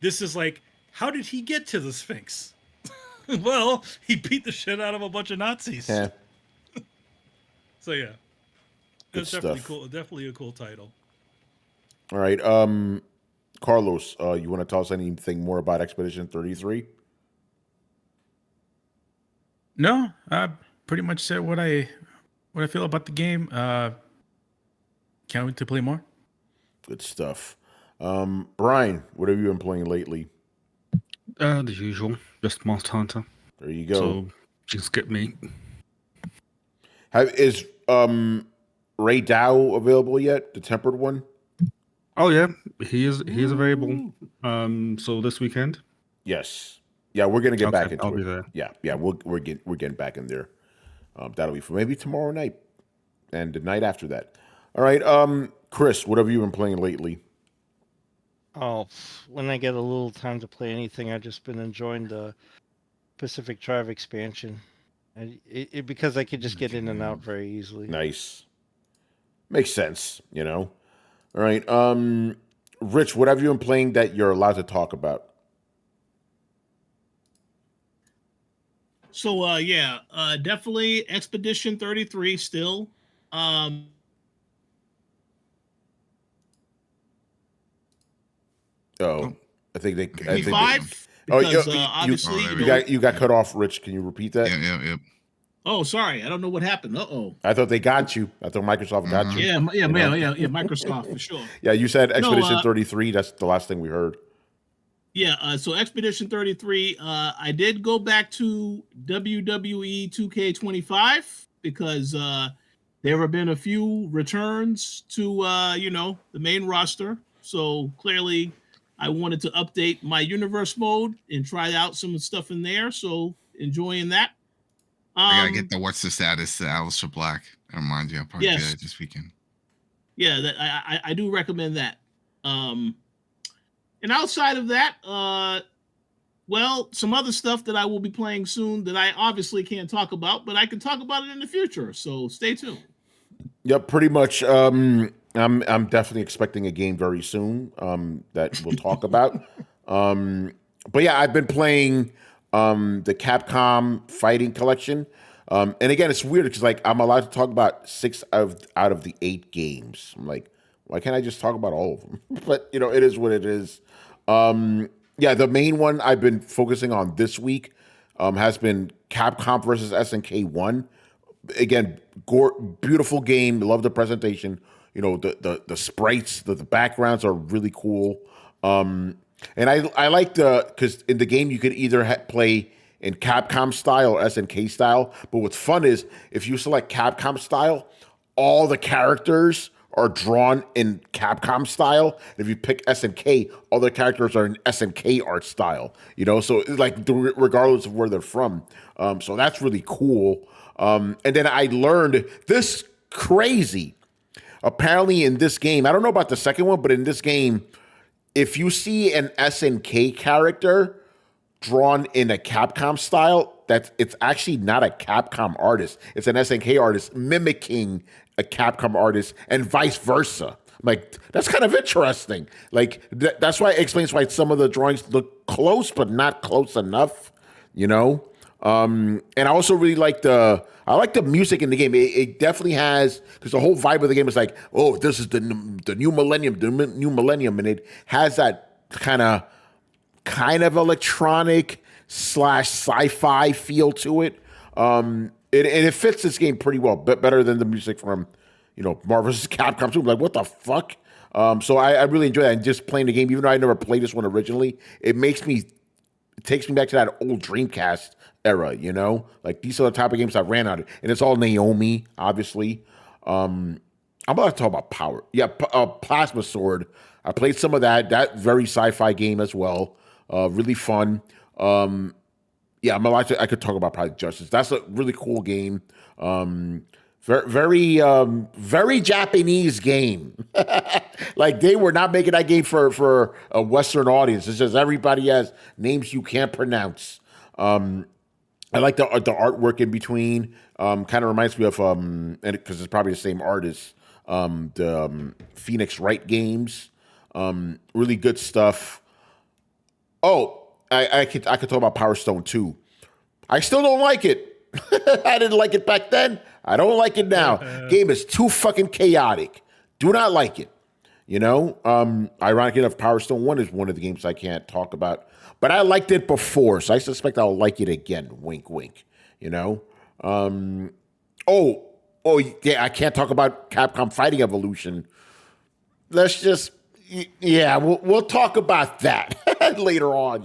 This is like, how did he get to the Sphinx? Well, he beat the shit out of a bunch of Nazis. Yeah. So yeah, Good it's definitely stuff. cool. Definitely a cool title. All right. Carlos, you want to tell us anything more about Expedition 33? No, I pretty much said what I feel about the game. Can't wait to play more. Good stuff. Brian, what have you been playing lately? The usual, just Monster Hunter. There you go. So just skip me. Is Ray Dow available yet? The tempered one? Oh yeah, he is available. So this weekend. Yes. Yeah, we're gonna get back into I'll it. be there. Yeah, we're getting back in there. That'll be for maybe tomorrow night and the night after that. All right, Chris, what have you been playing lately? Oh, when I get a little time to play anything, I've just been enjoying the Pacific Drive expansion, and because I could just get in and out very easily. Nice. Makes sense, All right, Rich, what have you been playing that you're allowed to talk about? So definitely Expedition 33 still. Oh, I think they. I think they, 5 oh, because you, obviously you got cut off, Rich. Can you repeat that? Yeah. Oh, sorry, I don't know what happened. I thought they got you. I thought Microsoft got you. Yeah, Microsoft for sure. Yeah, you said Expedition 33. That's the last thing we heard. Yeah, so Expedition 33, I did go back to WWE 2K25 because there have been a few returns to, the main roster. So clearly I wanted to update my universe mode and try out some stuff in there. So enjoying that. I gotta get the what's the status Alistair Black. I remind you, I'll probably do it this weekend. Yeah, that I do recommend that. And outside of that, some other stuff that I will be playing soon that I obviously can't talk about, but I can talk about it in the future. So stay tuned. Yep, pretty much. I'm definitely expecting a game very soon that we'll talk about. But yeah, I've been playing the Capcom Fighting Collection, and again, it's weird because like I'm allowed to talk about 6 out of the 8 games. I'm like, why can't I just talk about all of them? But it is what it is. Yeah, the main one I've been focusing on this week has been Capcom versus SNK 1. Again, beautiful game. Love the presentation. The sprites, the backgrounds are really cool. And I like because in the game you could either play in Capcom style or SNK style. But what's fun is if you select Capcom style, all the characters are drawn in Capcom style. And if you pick SNK, all the characters are in SNK art style. So it's like regardless of where they're from. So that's really cool. And then I learned this crazy. Apparently in this game, I don't know about the second one, but in this game, if you see an SNK character drawn in a Capcom style, it's actually not a Capcom artist. It's an SNK artist mimicking a Capcom artist and vice versa. like, that's kind of interesting. Like, that's why it explains why some of the drawings look close, but not close enough, you know? And I also really like the music in the game. It definitely has, because the whole vibe of the game is like, oh, this is the new millennium, and it has that kind of electronic / sci-fi feel to it. It fits this game pretty well, but better than the music from, Marvel vs. Capcom 2. I'm like, what the fuck? So I really enjoy that. And just playing the game, even though I never played this one originally, it takes me back to that old Dreamcast era, Like, these are the type of games I ran on it. And it's all Naomi, obviously. I'm about to talk about Power. Yeah, Plasma Sword. I played some of that. That very sci-fi game as well. Really fun. Yeah, I could talk about Project Justice. That's a really cool game. Very Japanese game. Like, they were not making that game for a Western audience. It's just everybody has names you can't pronounce. I like the artwork in between. Kind of reminds me of and because it's probably the same artist. The Phoenix Wright games. Really good stuff. Oh, I could talk about Power Stone 2. I still don't like it. I didn't like it back then. I don't like it now. Game is too fucking chaotic. Do not like it. Ironically enough, Power Stone 1 is one of the games I can't talk about. But I liked it before, so I suspect I'll like it again. Wink, wink. Oh, yeah, I can't talk about Capcom Fighting Evolution. Let's just, yeah, we'll talk about that later on,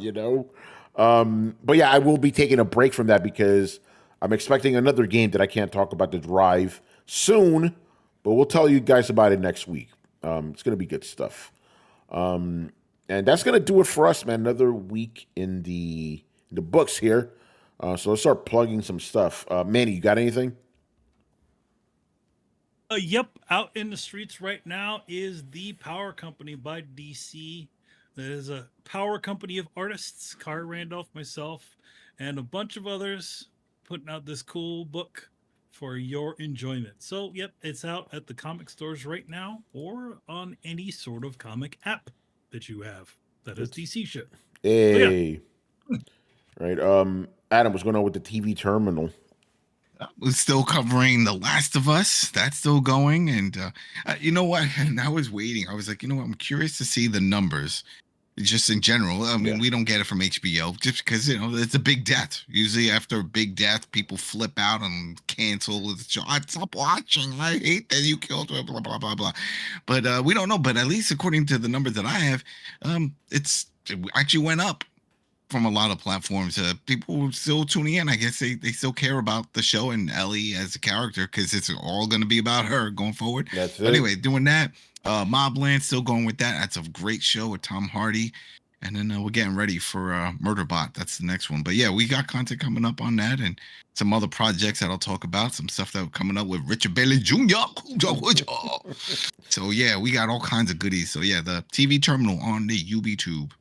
But yeah, I will be taking a break from that because I'm expecting another game that I can't talk about, the Drive, soon, but we'll tell you guys about it next week. It's going to be good stuff. And that's going to do it for us, man. Another week in the books here. So let's start plugging some stuff. Manny, you got anything? Yep, out in the streets right now is The Power Company by DC. That is a power company of artists, Car Randolph, myself, and a bunch of others putting out this cool book for your enjoyment. So, yep, it's out at the comic stores right now or on any sort of comic app that you have. That is DC shit. Hey. So, yeah. Right. Adam, what's going on with the TV terminal? We're still covering The Last of Us. That's still going. And you know what? And I was waiting. I was like, I'm curious to see the numbers. Just in general. I mean, we don't get it from HBO just because, it's a big death. Usually after a big death, people flip out and cancel the show. I stop watching. I hate that you killed her, blah, blah, blah, blah. But we don't know. But at least according to the numbers that I have, it actually went up from a lot of platforms. People still tuning in. I guess they still care about the show and Ellie as a character because it's all going to be about her going forward. That's it. But anyway, doing that. Mobland, still going with that. That's a great show with Tom Hardy. And then we're getting ready for Murderbot. That's the next one. But yeah, we got content coming up on that and some other projects that I'll talk about. Some stuff that coming up with Richard Bailey Jr. So yeah, we got all kinds of goodies. So yeah, the TV terminal on the UBTube.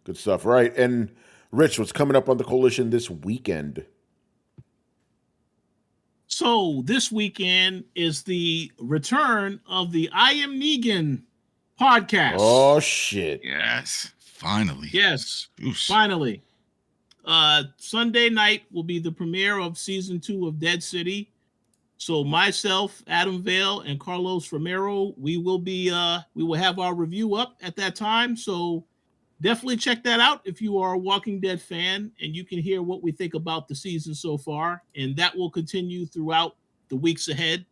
Good stuff. Right. And Rich, what's coming up on the Coalition this weekend? So this weekend is the return of the I Am Negan podcast. Oh, shit. Yes. Finally. Yes. Oof. Finally. Sunday night will be the premiere of season 2 of Dead City. So myself, Adam Vale, and Carlos Romero, we will have our review up at that time. So definitely check that out if you are a Walking Dead fan, and you can hear what we think about the season so far. And that will continue throughout the weeks ahead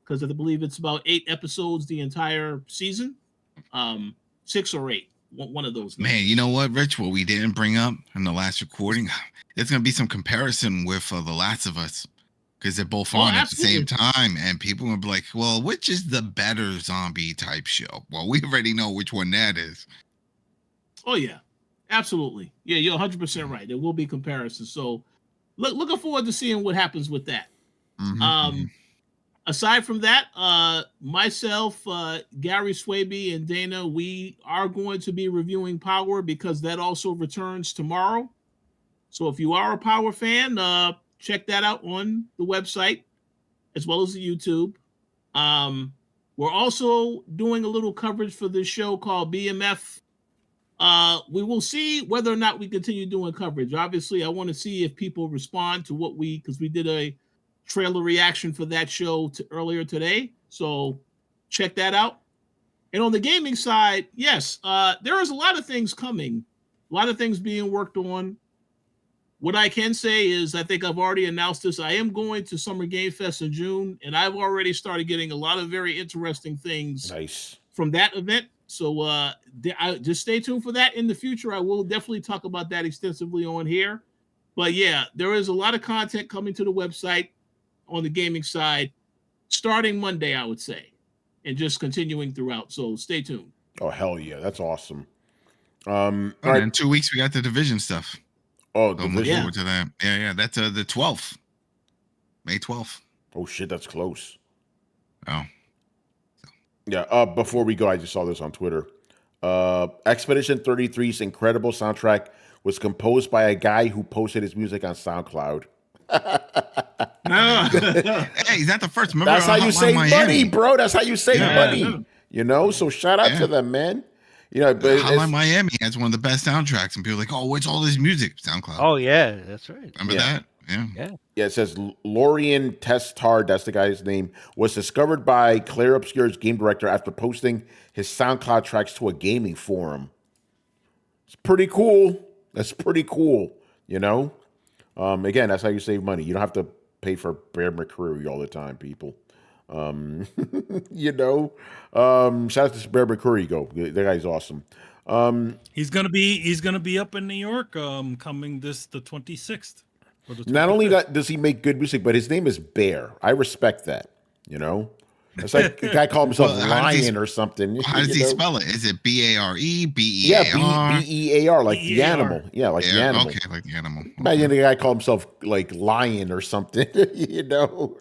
because I believe it's about 8 episodes the entire season. 6 or 8, one of those. Man, you know what, Rich? What we didn't bring up in the last recording, there's going to be some comparison with The Last of Us because they're both on at the same time. And people will be like, well, which is the better zombie type show? Well, we already know which one that is. Oh, yeah, absolutely. Yeah, you're 100% right. There will be comparisons. So looking forward to seeing what happens with that. Mm-hmm. Aside from that, myself, Gary Swaby, and Dana, we are going to be reviewing Power because that also returns tomorrow. So if you are a Power fan, check that out on the website as well as the YouTube. We're also doing a little coverage for this show called BMF. We will see whether or not we continue doing coverage. Obviously, I want to see if people respond to because we did a trailer reaction for that show earlier today. So check that out. And on the gaming side, yes, there is a lot of things coming, a lot of things being worked on. What I can say is, I think I've already announced this. I am going to Summer Game Fest in June, and I've already started getting a lot of very interesting things from that event. So just stay tuned for that in the future. I will definitely talk about that extensively on here. But yeah, there is a lot of content coming to the website on the gaming side, starting Monday, I would say, and just continuing throughout. So stay tuned. Oh, hell yeah. That's awesome. And in 2 weeks, we got the Division stuff. Oh, so I'm looking forward to that. Yeah. That's the 12th. May 12th. Oh, shit. That's close. Oh. Yeah. Before we go, I just saw this on Twitter. Expedition 33's incredible soundtrack was composed by a guy who posted his music on SoundCloud. Hey, he's not the first. Remember, that's how you save money, bro. That's how you save money. You know, so shout out to them, man. You know, but Hotline Miami has one of the best soundtracks, and people are like, "Oh, what's all this music?" SoundCloud. Oh yeah, that's right. Remember that? Yeah. It says Lorian Testard, that's the guy's name, was discovered by Claire Obscure's game director after posting his SoundCloud tracks to a gaming forum. It's pretty cool. That's pretty cool. You know, again, that's how you save money. You don't have to pay for Bear McCreary all the time, people. You know, shout out to Bear McCreary. That guy's awesome. He's gonna be up in New York coming the 26th. Not only does he make good music, but his name is Bear. I respect that. You know, it's like a guy called himself Lion or something. How does he spell it? Is it BARE, BEAR? Yeah, BEAR, like the animal. Yeah, like the animal. Okay, like the animal. Imagine the guy called himself like Lion or something. You know,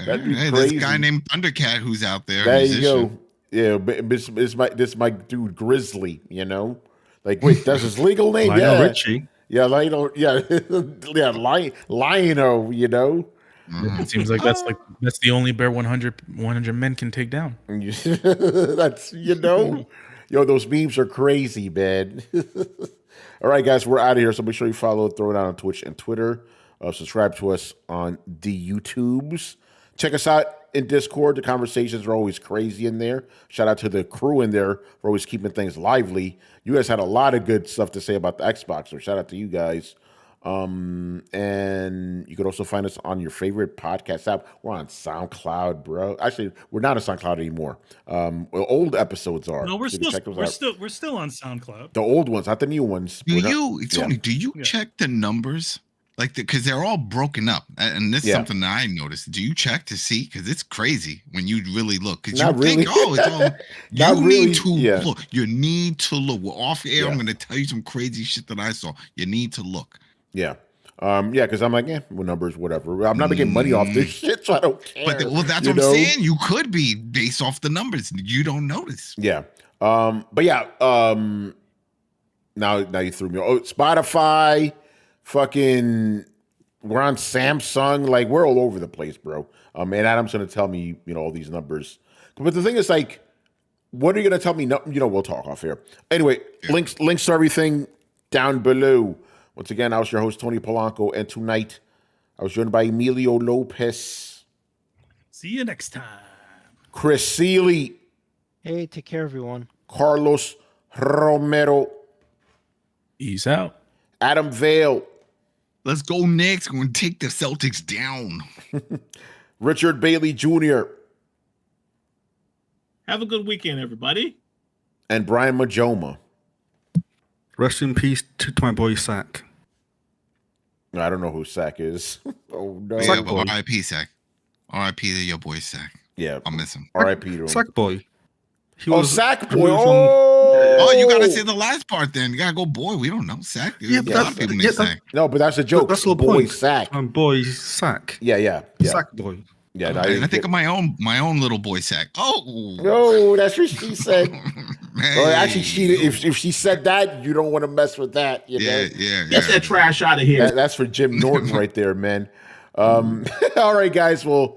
that'd be crazy. There's a guy named Thundercat who's out there. There you go. Yeah, this my dude Grizzly. You know, like wait, that's his legal name. Lionel Richie. Yeah, Lionel. Yeah, yeah, Lionel. You know. It seems like that's the only bear 100 men can take down. That's yo, those memes are crazy, man. All right, guys, we're out of here. So make sure you follow Throwdown on Twitch and Twitter. Subscribe to us on the YouTubes. Check us out in Discord. The conversations are always crazy in there. Shout out to the crew in there for always keeping things lively. You guys had a lot of good stuff to say about the Xbox, so shout out to you guys. And you can also find us on your favorite podcast app. We're on SoundCloud, bro. Actually, we're not on SoundCloud anymore. Old episodes are. No, we're still on SoundCloud. The old ones, not the new ones. Do you check the numbers? Like, because they're all broken up, and this is something that I noticed. Do you check to see? Because it's crazy when you really look. Because you think, it's all. You need to look. You need to look. We're off air. I'm going to tell you some crazy shit that I saw. You need to look. Yeah. Because I'm like, numbers, whatever. I'm not making money off this shit, so I don't care. But that's what I'm saying. You could be based off the numbers. You don't notice. Yeah. Now you threw me. Oh, Spotify, fucking, we're on Samsung. Like, we're all over the place, bro. And Adam's gonna tell me, all these numbers. But the thing is, like, what are you gonna tell me? No, we'll talk off here. Anyway, links to everything down below. Once again, I was your host, Tony Polanco, and tonight I was joined by Emilio Lopez. See you next time. Chris Seeley. Hey, take care, everyone. Carlos Romero. Ease out. Adam Vale. Let's go next. We're going to take the Celtics down. Richard Bailey Jr. Have a good weekend, everybody. And Brian Majoma. Rest in peace to my boy Sack. I don't know who Sack is. Oh, no. Yeah, but R.I.P. Sack. R.I.P. to your boy Sack. Yeah. I'll miss him. R.I.P. to him. Sack boy. Sack boy. Oh, you got to say the last part then. You got to go, boy. We don't know. Sack. Yeah, a lot of people named Sack. No, but that's a joke. That's the boy point. Sack. Boy Sack. Yeah. Sack boy. Yeah, and I think of my own little boy Sack. Oh. No, that's what she said. Hey. Well, actually, if she said that, you don't want to mess with that. You know? Get that trash out of here. That's for Jim Norton right there, man. All right, guys. Well,